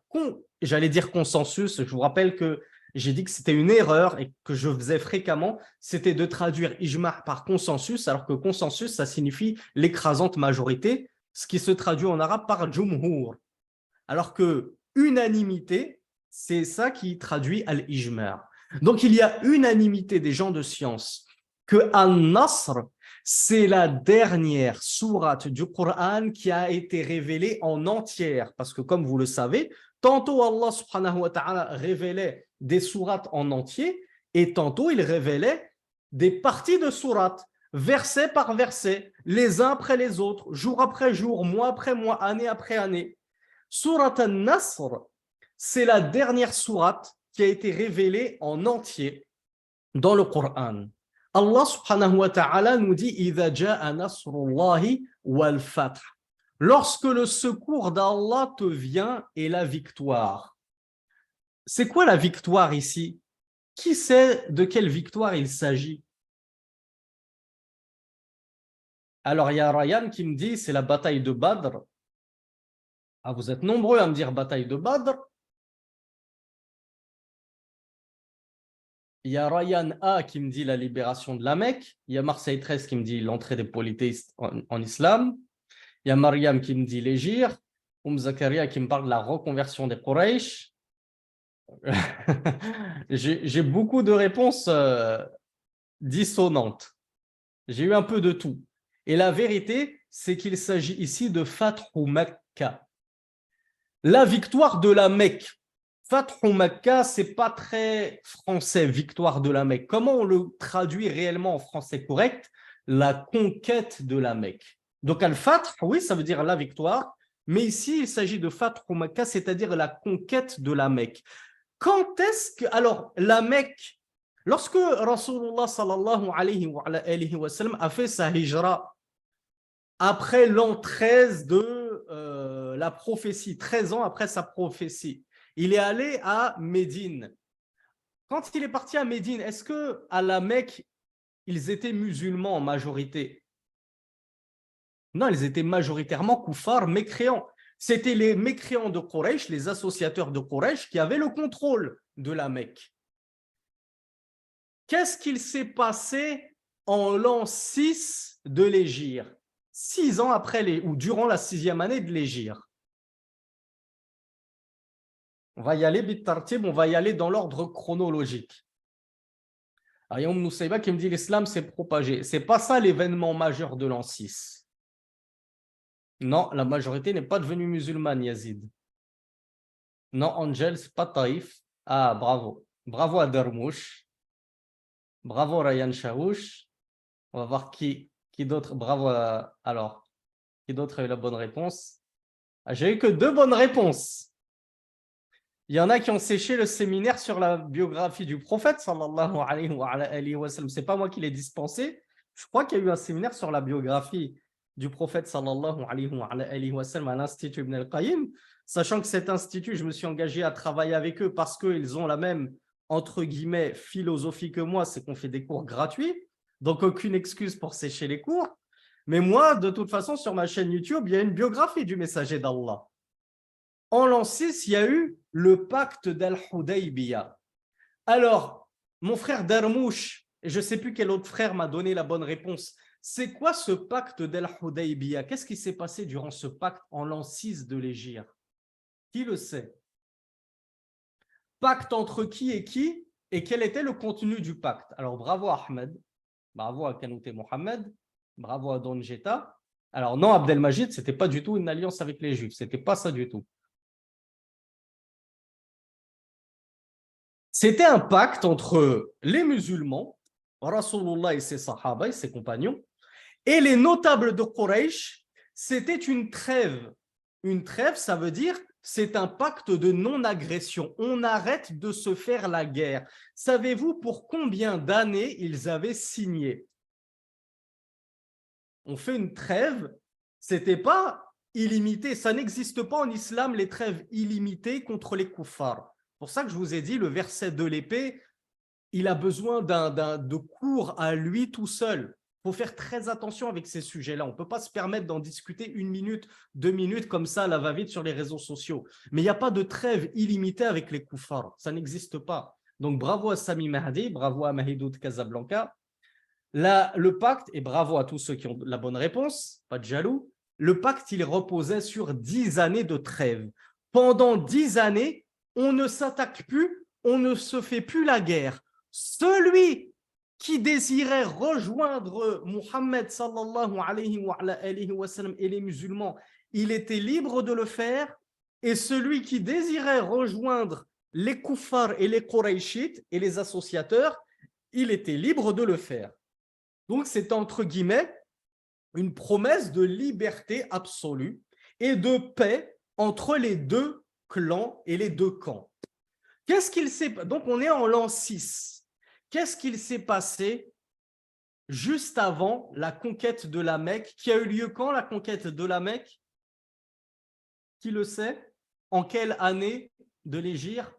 j'allais dire consensus, je vous rappelle que j'ai dit que c'était une erreur et que je faisais fréquemment, c'était de traduire ijma' par consensus, alors que consensus, ça signifie l'écrasante majorité, ce qui se traduit en arabe par jumhur. Alors que unanimité, c'est ça qui traduit al-ijma'. Donc il y a unanimité des gens de science que An-Nasr, c'est la dernière sourate du Coran qui a été révélée en entière. Parce que comme vous le savez, tantôt Allah subhanahu wa ta'ala révélait des sourates en entier et tantôt il révélait des parties de sourates, verset par verset, les uns après les autres, jour après jour, mois après mois, année après année. Surat An-Nasr, c'est la dernière sourate qui a été révélée en entier dans le Coran. Allah subhanahu wa ta'ala nous dit إِذَا جَاءَ نَصْرُ اللَّهِ وَالْفَتْحِ. Lorsque le secours d'Allah te vient et la victoire. C'est quoi la victoire ici? Qui sait de quelle victoire il s'agit? Alors il y a Ryan qui me dit c'est la bataille de Badr. Ah, vous êtes nombreux à me dire bataille de Badr. Il y a Ryan A qui me dit la libération de la Mecque. Il y a Marseille 13 qui me dit l'entrée des polythéistes en islam. Il y a Mariam qui me dit l'Égir. Zakaria qui me parle de la reconversion des Quraysh. J'ai beaucoup de réponses dissonantes. J'ai eu un peu de tout. Et la vérité, c'est qu'il s'agit ici de Fathu Mecca. La victoire de la Mecque. Fathu Mecca, c'est pas très français, victoire de la Mecque. Comment on le traduit réellement en français correct? La conquête de la Mecque. Donc, al-Fath, oui, ça veut dire la victoire, mais ici, il s'agit de Fathu Mecca, c'est-à-dire la conquête de la Mecque. Quand est-ce que, alors, la Mecque, lorsque Rasulullah sallallahu alayhi wa sallam a fait sa hijra après l'an 13 de la prophétie, 13 ans après sa prophétie, il est allé à Médine. Quand il est parti à Médine, est-ce qu'à la Mecque, ils étaient musulmans en majorité? Non, ils étaient majoritairement koufars, mécréants. C'était les mécréants de Quraysh, les associateurs de Quraysh, qui avaient le contrôle de la Mecque. Qu'est-ce qu'il s'est passé en l'an 6 de l'Hégire? 6 ans après, ou durant la 6e année de l'Hégire. On va y aller bit-tartib, on va y aller dans l'ordre chronologique. Ayoum Nusayba qui me dit l'islam s'est propagé. C'est pas ça l'événement majeur de l'an 6. Non, la majorité n'est pas devenue musulmane, Yazid. Non, Angel, c'est pas Taïf. Ah, bravo. Bravo à Dermouche. Bravo Ryan Chaouch. On va voir qui d'autre. Bravo alors. Qui d'autre a eu la bonne réponse? Ah, j'ai eu que 2 bonnes réponses. Il y en a qui ont séché le séminaire sur la biographie du prophète, sallallahu alayhi wa sallam. Ce n'est pas moi qui l'ai dispensé. Je crois qu'il y a eu un séminaire sur la biographie du prophète, sallallahu alayhi wa sallam, à l'Institut Ibn al-Qayyim. Sachant que cet institut, je me suis engagé à travailler avec eux parce qu'ils ont la même, entre guillemets, philosophie que moi, c'est qu'on fait des cours gratuits. Donc, aucune excuse pour sécher les cours. Mais moi, de toute façon, sur ma chaîne YouTube, il y a une biographie du messager d'Allah. En l'an 6, il y a eu le pacte d'Al-Hudaybiyah. Alors, mon frère Darmouche, et je ne sais plus quel autre frère m'a donné la bonne réponse, c'est quoi ce pacte d'Al-Hudaybiyah? Qu'est-ce qui s'est passé durant ce pacte en l'an 6 de l'Hégire? Qui le sait? Pacte entre qui et quel était le contenu du pacte? Alors, bravo à Ahmed, bravo à Kanouté Mohamed, bravo à Don Jeta. Alors non, Abdelmajid, ce n'était pas du tout une alliance avec les Juifs, ce n'était pas ça du tout. C'était un pacte entre les musulmans, Rasulullah et ses sahaba et ses compagnons, et les notables de Quraysh. C'était une trêve. Une trêve, ça veut dire c'est un pacte de non-agression. On arrête de se faire la guerre. Savez-vous pour combien d'années ils avaient signé? On fait une trêve, c'était pas illimité. Ça n'existe pas en islam, les trêves illimitées contre les kuffars. C'est pour ça que je vous ai dit, le verset de l'épée, il a besoin de cours à lui tout seul. Il faut faire très attention avec ces sujets-là. On ne peut pas se permettre d'en discuter 1 minute, 2 minutes comme ça, à la va-vite sur les réseaux sociaux. Mais il n'y a pas de trêve illimitée avec les kuffars. Ça n'existe pas. Donc, bravo à Sami Mahdi, bravo à Mahidou de Casablanca. Là, le pacte, et bravo à tous ceux qui ont la bonne réponse, pas de jaloux, le pacte, il reposait sur 10 années de trêve. Pendant 10 années, on ne s'attaque plus, on ne se fait plus la guerre. Celui qui désirait rejoindre Muhammad sallallahu alayhi wa sallam et les musulmans, il était libre de le faire. Et celui qui désirait rejoindre les kuffars et les Qurayshites et les associateurs, il était libre de le faire. Donc, c'est entre guillemets une promesse de liberté absolue et de paix entre les deux clans et les deux camps. Qu'est-ce qu'il s'est... Donc, on est en l'an 6. Qu'est-ce qu'il s'est passé juste avant la conquête de la Mecque? Qui a eu lieu quand, la conquête de la Mecque? Qui le sait? En quelle année de l'Hégire?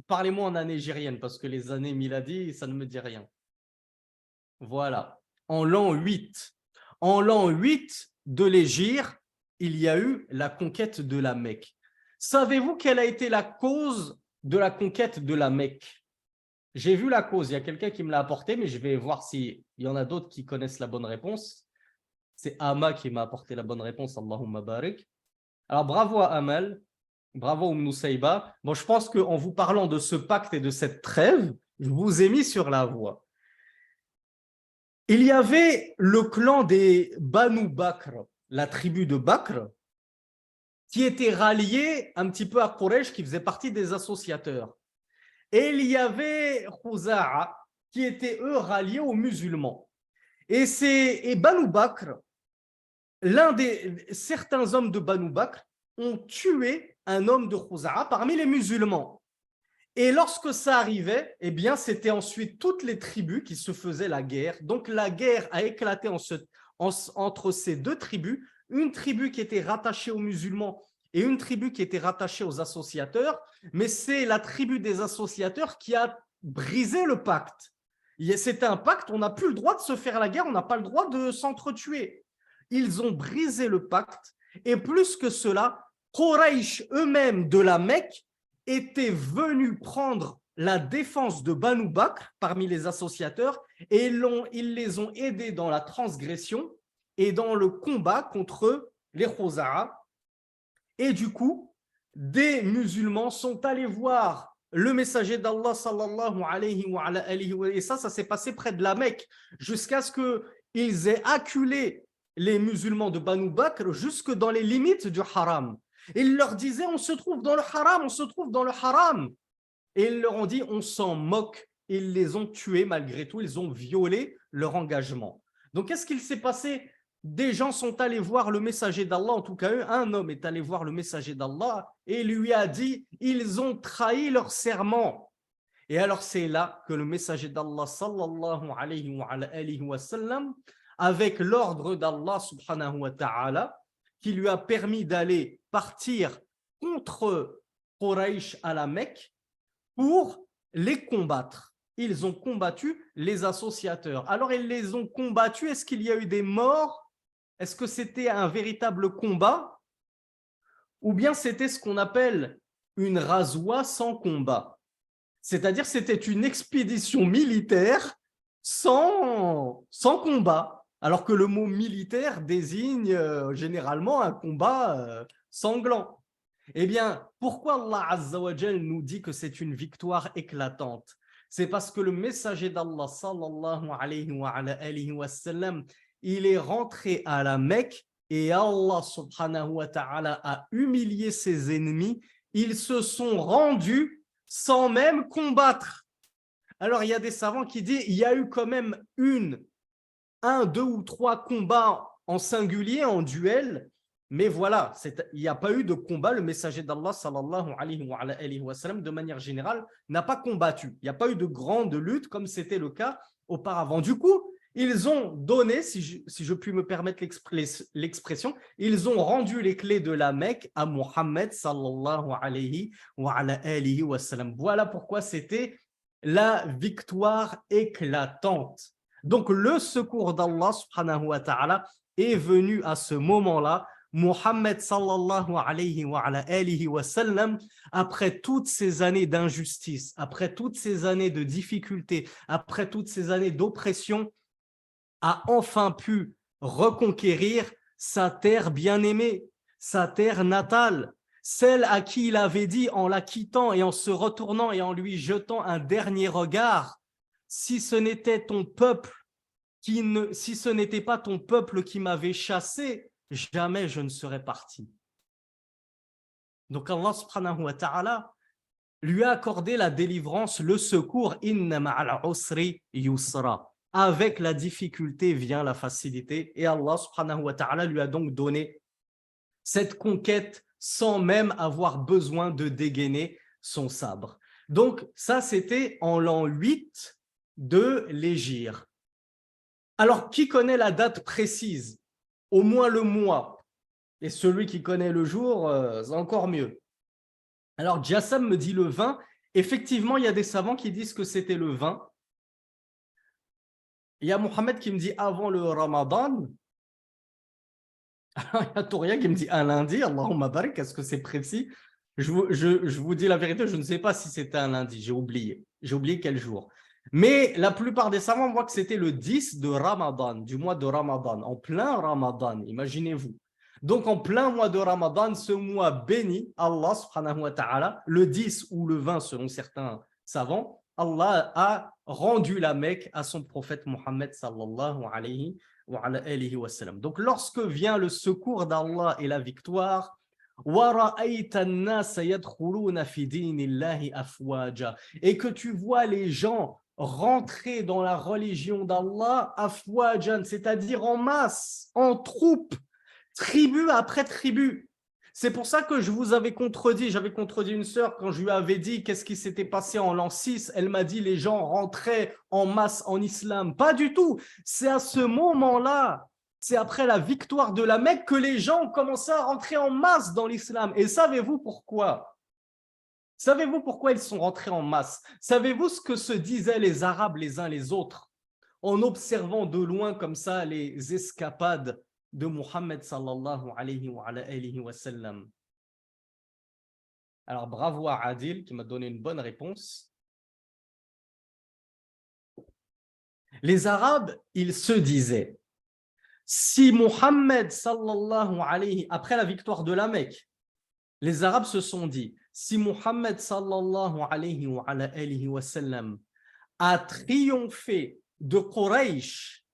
Parlez-moi en année hégirienne, parce que les années miladi, ça ne me dit rien. Voilà, en l'an 8. En l'an 8 de l'Hégire, il y a eu la conquête de la Mecque. Savez-vous quelle a été la cause de la conquête de la Mecque? J'ai vu la cause, il y a quelqu'un qui me l'a apporté, mais je vais voir s'il y en a d'autres qui connaissent la bonne réponse. C'est Ama qui m'a apporté la bonne réponse, Allahumma barik. Alors bravo à Amal, bravo Oumnou Saïba. Bon, je pense qu'en vous parlant de ce pacte et de cette trêve, je vous ai mis sur la voie. Il y avait le clan des Banu Bakr, la tribu de Bakr, qui était ralliée un petit peu à Quraysh, qui faisait partie des associateurs. Et il y avait Khuza'a, qui étaient eux ralliés aux musulmans. Et Banu Bakr, certains hommes de Banu Bakr ont tué un homme de Khuza'a parmi les musulmans. Et lorsque ça arrivait, eh bien, c'était ensuite toutes les tribus qui se faisaient la guerre. Donc, la guerre a éclaté entre ces deux tribus, une tribu qui était rattachée aux musulmans et une tribu qui était rattachée aux associateurs. Mais c'est la tribu des associateurs qui a brisé le pacte. C'était un pacte, on n'a plus le droit de se faire la guerre, on n'a pas le droit de s'entretuer. Ils ont brisé le pacte. Et plus que cela, Quraysh eux-mêmes de la Mecque étaient venus prendre la défense de Banu Bakr parmi les associateurs et ils les ont aidés dans la transgression et dans le combat contre les Khuza'a. Et du coup, des musulmans sont allés voir le messager d'Allah sallallahu alayhi wa et ça s'est passé près de la Mecque jusqu'à ce qu'ils aient acculé les musulmans de Banu Bakr jusque dans les limites du haram. Ils leur disaient, on se trouve dans le haram, on se trouve dans le haram. Et ils leur ont dit, on s'en moque. Ils les ont tués malgré tout, ils ont violé leur engagement. Donc, qu'est-ce qu'il s'est passé des gens sont allés voir le messager d'Allah, en tout cas un homme est allé voir le messager d'Allah et lui a dit, ils ont trahi leur serment. Et alors c'est là que le messager d'Allah sallallahu alayhi wa sallam, avec l'ordre d'Allah subhanahu wa ta'ala, qui lui a permis d'aller partir contre Quraysh à la Mecque pour les combattre. Ils ont combattu les associateurs. Alors ils les ont combattus. Est-ce qu'il y a eu des morts? Est-ce que c'était un véritable combat? Ou bien c'était ce qu'on appelle une razwa sans combat? C'est-à-dire c'était une expédition militaire sans combat, alors que le mot militaire désigne généralement un combat sanglant. Eh bien, pourquoi Allah Azza wa Jal nous dit que c'est une victoire éclatante? C'est parce que le messager d'Allah sallallahu alayhi wa sallam, il est rentré à la Mecque et Allah subhanahu wa ta'ala a humilié ses ennemis. Ils se sont rendus sans même combattre. Alors, il y a des savants qui disent il y a eu quand même un, deux ou trois combats en singulier, en duel, mais voilà, il n'y a pas eu de combat. Le messager d'Allah, sallallahu alayhi wa sallam, de manière générale, n'a pas combattu. Il n'y a pas eu de grande lutte comme c'était le cas auparavant. Du coup, ils ont donné, si je puis me permettre l'expression, ils ont rendu les clés de la Mecque à Muhammad, sallallahu alayhi wa sallam. Voilà pourquoi c'était la victoire éclatante. Donc, le secours d'Allah subhanahu wa ta'ala est venu à ce moment-là. Muhammad sallallahu alayhi wa sallam, après toutes ces années d'injustice, après toutes ces années de difficultés, après toutes ces années d'oppression, a enfin pu reconquérir sa terre bien-aimée, sa terre natale, celle à qui il avait dit en la quittant et en se retournant et en lui jetant un dernier regard, si ce n'était ton peuple si ce n'était pas ton peuple qui m'avait chassé, jamais je ne serais parti. Donc Allah subhanahu wa ta'ala lui a accordé la délivrance, le secours, inna ma'al usri yusra. Avec la difficulté vient la facilité et Allah subhanahu wa ta'ala lui a donc donné cette conquête sans même avoir besoin de dégainer son sabre. Donc ça c'était en l'an 8 de l'Hégire. Alors, qui connaît la date précise? Au moins le mois. Et celui qui connaît le jour, c'est encore mieux. Alors, Jassam me dit le 20. Effectivement, il y a des savants qui disent que c'était le 20. Il y a Mohamed qui me dit avant le Ramadan. Il y a Touria qui me dit un lundi. Allahumma barik, est-ce que c'est précis? Je vous dis la vérité, je ne sais pas si c'était un lundi. J'ai oublié. J'ai oublié quel jour. Mais la plupart des savants voient que c'était le 10 de Ramadan, du mois de Ramadan, en plein Ramadan, imaginez-vous. Donc, en plein mois de Ramadan, ce mois béni, Allah subhanahu wa ta'ala, le 10 ou le 20 selon certains savants, Allah a rendu la Mecque à son prophète Mohammed sallallahu alayhi wa sallam. Donc, lorsque vient le secours d'Allah et la victoire, et que tu vois les gens rentrer dans la religion d'Allah afwajan, c'est-à-dire en masse, en troupe, tribu après tribu. C'est pour ça que je vous avais contredit, j'avais contredit une sœur quand je lui avais dit qu'est-ce qui s'était passé en l'an 6, elle m'a dit les gens rentraient en masse en islam. Pas du tout, c'est à ce moment-là, c'est après la victoire de la Mecque que les gens ont commencé à rentrer en masse dans l'islam. Et savez-vous pourquoi? Savez-vous pourquoi ils sont rentrés en masse? Savez-vous ce que se disaient les Arabes les uns les autres en observant de loin comme ça les escapades de Muhammad sallallahu alayhi wa sallam? Alors bravo à Adil qui m'a donné une bonne réponse. Les Arabes, ils se disaient, si Muhammad sallallahu alayhi, après la victoire de la Mecque, les Arabes se sont dit, si Muhammad sallallahu alayhi wa sallam a triomphé de Quraysh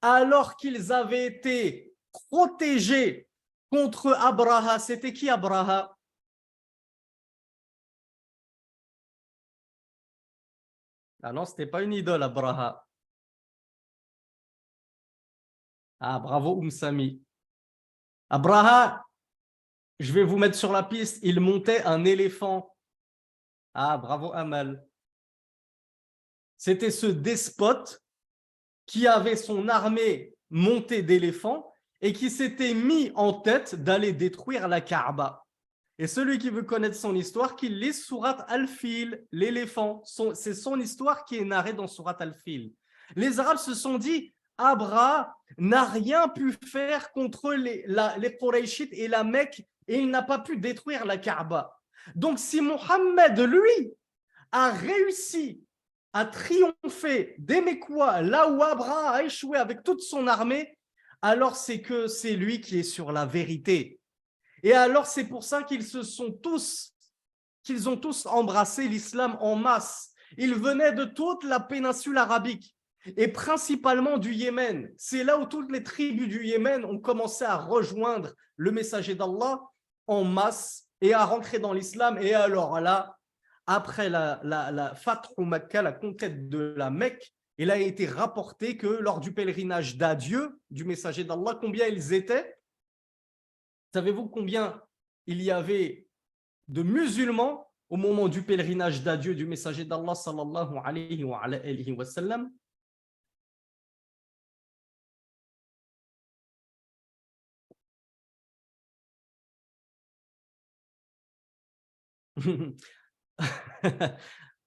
alors qu'ils avaient été protégés contre Abraha, c'était qui Abraha? Ah non, c'était pas une idole Abraha. Ah, bravo Sami. Abraha, je vais vous mettre sur la piste, il montait un éléphant. Ah, bravo Amal. C'était ce despote qui avait son armée montée d'éléphants et qui s'était mis en tête d'aller détruire la Kaaba. Et celui qui veut connaître son histoire, qu'il lise Surat Al-Fil, l'éléphant. C'est son histoire qui est narrée dans Surat Al-Fil. Les Arabes se sont dit, Abraha n'a rien pu faire contre les Qurayshites et la Mecque et il n'a pas pu détruire la Kaaba. Donc si Mohammed, lui, a réussi à triompher des Mécois là où Abraha a échoué avec toute son armée, alors c'est que c'est lui qui est sur la vérité. Et alors c'est pour ça qu'ils ont tous embrassé l'islam en masse. Ils venaient de toute la péninsule arabique et principalement du Yémen. C'est là où toutes les tribus du Yémen ont commencé à rejoindre le messager d'Allah en masse et à rentrer dans l'islam. Et alors là, après la Fathu Makkah, la conquête de la Mecque, il a été rapporté que lors du pèlerinage d'adieu du messager d'Allah, combien ils étaient? Savez-vous combien il y avait de musulmans au moment du pèlerinage d'adieu du messager d'Allah sallallahu alayhi wa sallam?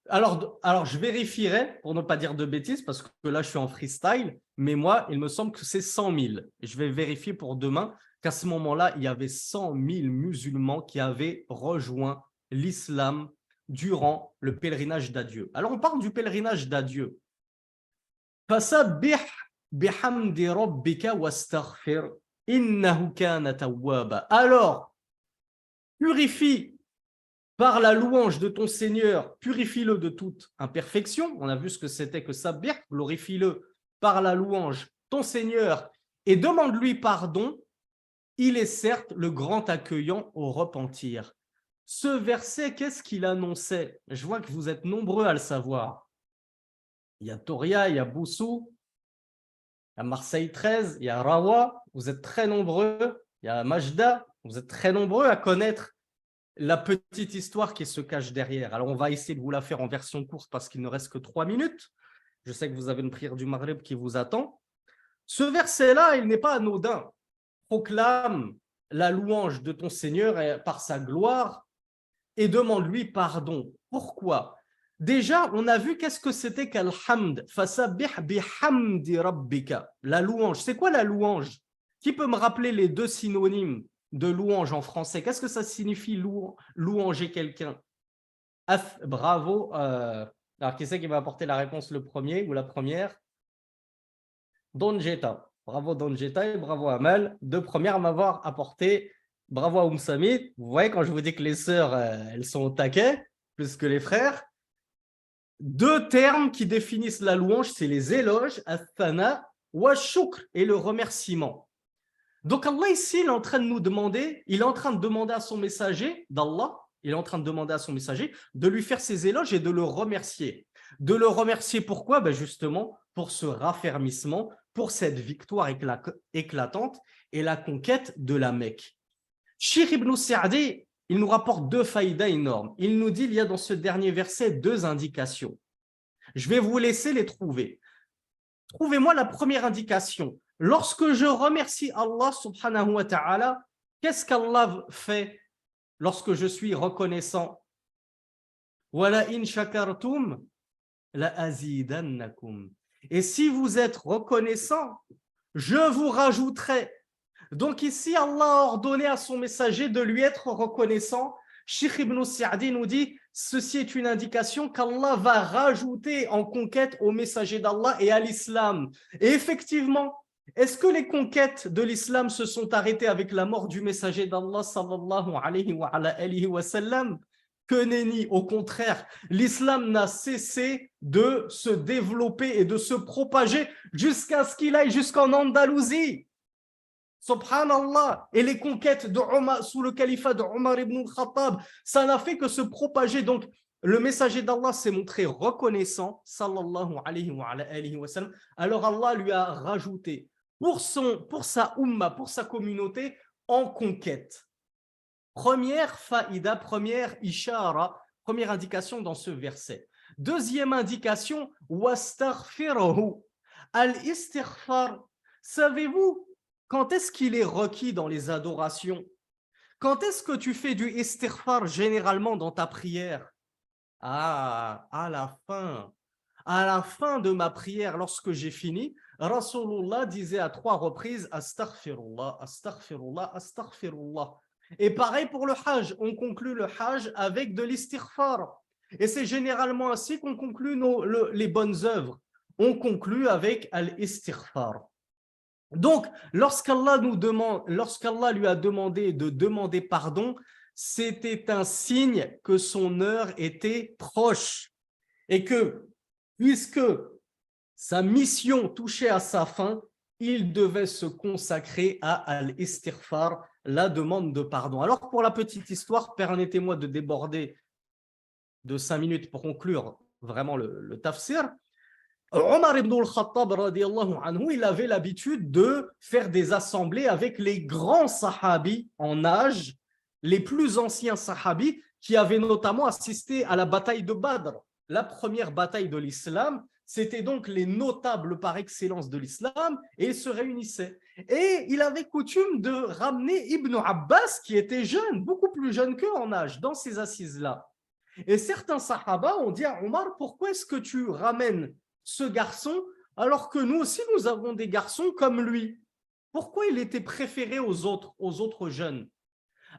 Alors, je vérifierai pour ne pas dire de bêtises parce que là, je suis en freestyle, mais moi, il me semble que c'est 100 000. Je vais vérifier pour demain qu'à ce moment-là, il y avait 100 000 musulmans qui avaient rejoint l'islam durant le pèlerinage d'adieu. Alors, on parle du pèlerinage d'adieu. Fasabbih bihamdi rabbika wastaghfir innahu kana tawwaba. Alors, purifie par la louange de ton Seigneur, purifie-le de toute imperfection. On a vu ce que c'était que sabbih, glorifie-le par la louange, ton Seigneur, et demande-lui pardon. Il est certes le grand accueillant au repentir. Ce verset, qu'est-ce qu'il annonçait? Je vois que vous êtes nombreux à le savoir. Il y a Toria, il y a Boussou, il y a Marseille 13, il y a Rawa, vous êtes très nombreux. Il y a Majda, vous êtes très nombreux à connaître la petite histoire qui se cache derrière. Alors, on va essayer de vous la faire en version courte parce qu'il ne reste que 3 minutes. Je sais que vous avez une prière du Maghreb qui vous attend. Ce verset-là, il n'est pas anodin. Proclame la louange de ton Seigneur par sa gloire et demande-lui pardon. Pourquoi? Déjà, on a vu qu'est-ce que c'était qu'al-hamd. Fasabbih bihamdi rabbika. La louange. C'est quoi la louange? Qui peut me rappeler les deux synonymes de louange en français? Qu'est-ce que ça signifie louanger quelqu'un? Bravo. Alors, qui c'est qui va apporter la réponse, le premier ou la première? Donjeta. Bravo Donjeta et bravo Amal. Deux premières à m'avoir apporté. Bravo à Samit. Vous voyez, quand je vous dis que les sœurs, elles sont au taquet, plus que les frères. Deux termes qui définissent la louange, c'est les éloges, athana, wa shukr, et le remerciement. Donc Allah ici, il est en train de nous demander, il est en train de demander à son messager d'Allah, il est en train de demander à son messager de lui faire ses éloges et de le remercier. De le remercier pourquoi? Ben justement, pour ce raffermissement, pour cette victoire éclatante et la conquête de la Mecque. Cheikh Ibn Sa'di, il nous rapporte deux faïdas énormes. Il nous dit, il y a dans ce dernier verset deux indications. Je vais vous laisser les trouver. Trouvez-moi la première indication. Lorsque je remercie Allah subhanahu wa ta'ala, qu'est-ce qu'Allah fait lorsque je suis reconnaissant? Wala in shakartum la azidannakum. Et si vous êtes reconnaissant, je vous rajouterai. Donc ici, Allah a ordonné à son messager de lui être reconnaissant. Cheikh Ibn Sa'di nous dit, ceci est une indication qu'Allah va rajouter en conquête au messager d'Allah et à l'islam. Et effectivement, est-ce que les conquêtes de l'islam se sont arrêtées avec la mort du messager d'Allah sallallahu alayhi wa sallam? Que nenni, au contraire, l'islam n'a cessé de se développer et de se propager jusqu'à ce qu'il aille jusqu'en Andalousie. Subhanallah. Et les conquêtes de Omar, sous le califat de Omar ibn Khattab, ça n'a fait que se propager. Donc, le messager d'Allah s'est montré reconnaissant, sallallahu alayhi wa sallam. Alors Allah lui a rajouté. pour sa umma, pour sa communauté en conquête. Première faïda, première ishara, première indication dans ce verset. Deuxième indication, wastaghfiruhu. Al-istighfar, savez-vous quand est-ce qu'il est requis dans les adorations? Quand est-ce que tu fais du istighfar généralement dans ta prière? Ah, à la fin. À la fin de ma prière, lorsque j'ai fini, Rasulullah disait à 3 reprises Astaghfirullah, Astaghfirullah, Astaghfirullah. Et pareil pour le Hajj, on conclut le Hajj avec de l'istighfar. Et c'est généralement ainsi qu'on conclut les bonnes œuvres. On conclut avec al-istighfar. Donc, lorsqu'Allah lui a demandé de demander pardon, c'était un signe que son heure était proche et que, puisque sa mission touchait à sa fin, il devait se consacrer à al-istighfar, la demande de pardon. Alors, pour la petite histoire, permettez-moi de déborder de 5 minutes pour conclure vraiment le tafsir. Omar ibn al-Khattab, radiallahu anhu, il avait l'habitude de faire des assemblées avec les grands sahabis en âge, les plus anciens sahabis, qui avaient notamment assisté à la bataille de Badr, la première bataille de l'islam. C'était donc les notables par excellence de l'islam, et ils se réunissaient. Et il avait coutume de ramener Ibn Abbas, qui était jeune, beaucoup plus jeune qu'eux en âge, dans ces assises-là. Et certains sahaba ont dit à Omar, pourquoi est-ce que tu ramènes ce garçon alors que nous aussi nous avons des garçons comme lui? Pourquoi il était préféré aux autres jeunes?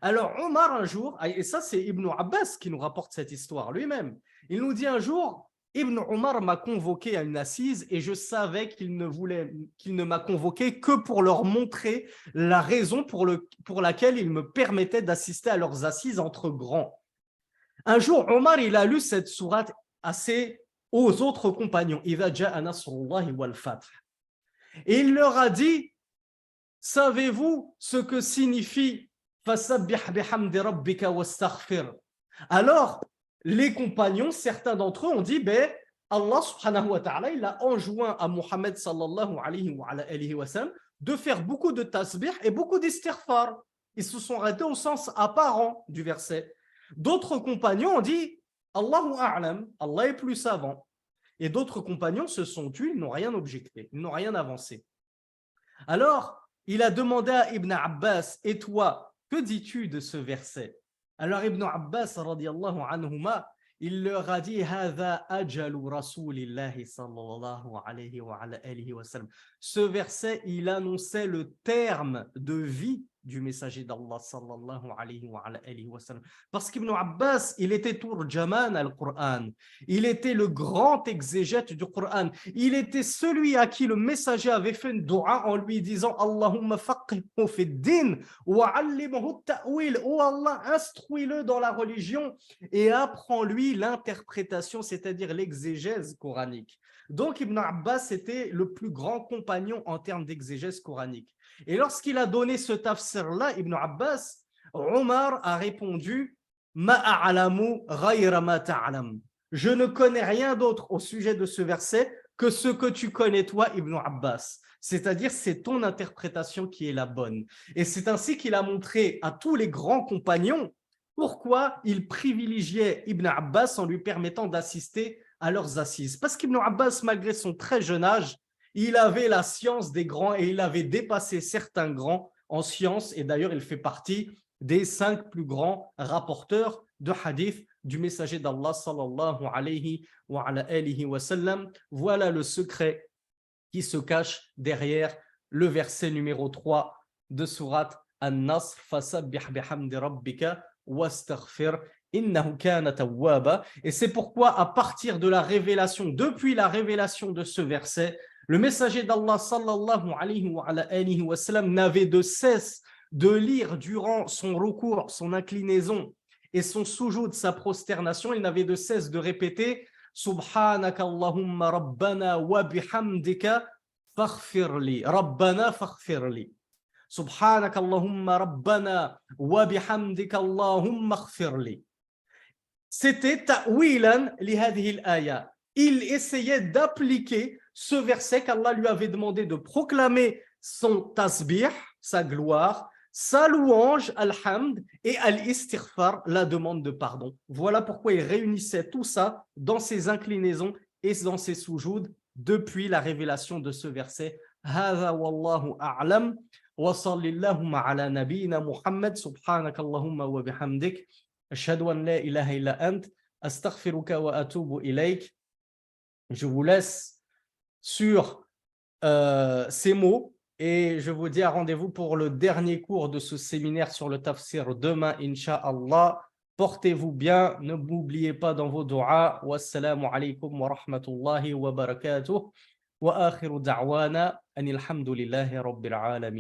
Alors Omar un jour, et ça c'est Ibn Abbas qui nous rapporte cette histoire lui-même, il nous dit un jour, Ibn Omar m'a convoqué à une assise et je savais qu'il ne m'a convoqué que pour leur montrer la raison pour laquelle il me permettait d'assister à leurs assises entre grands. Un jour, Omar, il a lu cette sourate aux autres compagnons. Idha ja'a nasrullahi wal fath. Et il leur a dit, savez-vous ce que signifie fasabbih bihamdi rabbika wastaghfir? Alors, les compagnons, certains d'entre eux ont dit, Allah subhanahu wa ta'ala, il a enjoint à Muhammad sallallahu alayhi wa sallam de faire beaucoup de tasbih et beaucoup d'istighfar. Ils se sont arrêtés au sens apparent du verset. D'autres compagnons ont dit Allahu a'lam, Allah est plus savant. Et d'autres compagnons se sont tus, ils n'ont rien objecté, ils n'ont rien avancé. Alors, il a demandé à Ibn Abbas, et toi, que dis-tu de ce verset? Alors Ibn Abbas, radiyallahu anhuma, il leur a dit Hadha ajalu rasulillahi sallallahu alayhi wa sallam. Ce verset, il annonçait le terme de vie du messager d'Allah sallallahu alayhi wa sallam. Parce qu'Ibn Abbas, il était turjaman al-Qur'an. Il était le grand exégète du Qur'an. Il était celui à qui le messager avait fait une dua en lui disant Allahumma faqihhu fi din wa allimhu ta'wil. Oh Allah, instruis-le dans la religion et apprends-lui l'interprétation, c'est-à-dire l'exégèse coranique. Donc Ibn Abbas était le plus grand compagnon en termes d'exégèse coranique. Et lorsqu'il a donné ce tafsir-là, Ibn Abbas, Omar a répondu Ma a'lamu ghayra ma ta'lam. Je ne connais rien d'autre au sujet de ce verset que ce que tu connais toi, Ibn Abbas. C'est-à-dire, c'est ton interprétation qui est la bonne. Et c'est ainsi qu'il a montré à tous les grands compagnons pourquoi il privilégiait Ibn Abbas en lui permettant d'assister à leurs assises. Parce qu'Ibn Abbas, malgré son très jeune âge, il avait la science des grands et il avait dépassé certains grands en science. Et d'ailleurs, il fait partie des 5 plus grands rapporteurs de hadith du messager d'Allah sallallahu alayhi wa sallam. Voilà le secret qui se cache derrière le verset numéro 3 de sourate An-Nasr. Fasabbih bihamdi rabbika wastaghfir innahu kana tawwaba. Et c'est pourquoi à partir de la révélation, depuis la révélation de ce verset, le messager d'Allah sallallahu alayhi wa sallam n'avait de cesse de lire durant son recours, son inclinaison et son sujoud, sa prosternation, il n'avait de cesse de répéter Subhanaka Allahumma Rabbana wa bihamdika faghfirli. Rabbana faghfirli. Subhanaka Allahumma Rabbana wa bihamdika Allahumma faghfirli. C'était ta'wilan li hadhihi al-aya. Il essayait d'appliquer ce verset qu'Allah lui avait demandé de proclamer son tasbih, sa gloire, sa louange, al-hamd, et al-istighfar, la demande de pardon. Voilà pourquoi il réunissait tout ça dans ses inclinaisons et dans ses soujouds depuis la révélation de ce verset. هذا والله أعلم وصل اللهم على نبينا محمد سبحانك اللهم وبحمدك أشهد أن لا إله إلا أنت أستغفرك وأتوب إليك. Je vous laisse sur ces mots et je vous dis à rendez-vous pour le dernier cours de ce séminaire sur le tafsir demain, Inch'Allah. Portez-vous bien, ne m'oubliez pas dans vos du'as. Wassalamu alaikum wa rahmatullahi wa barakatuh. Wa akhiru da'wana anil hamdulillahi rabbil alamin.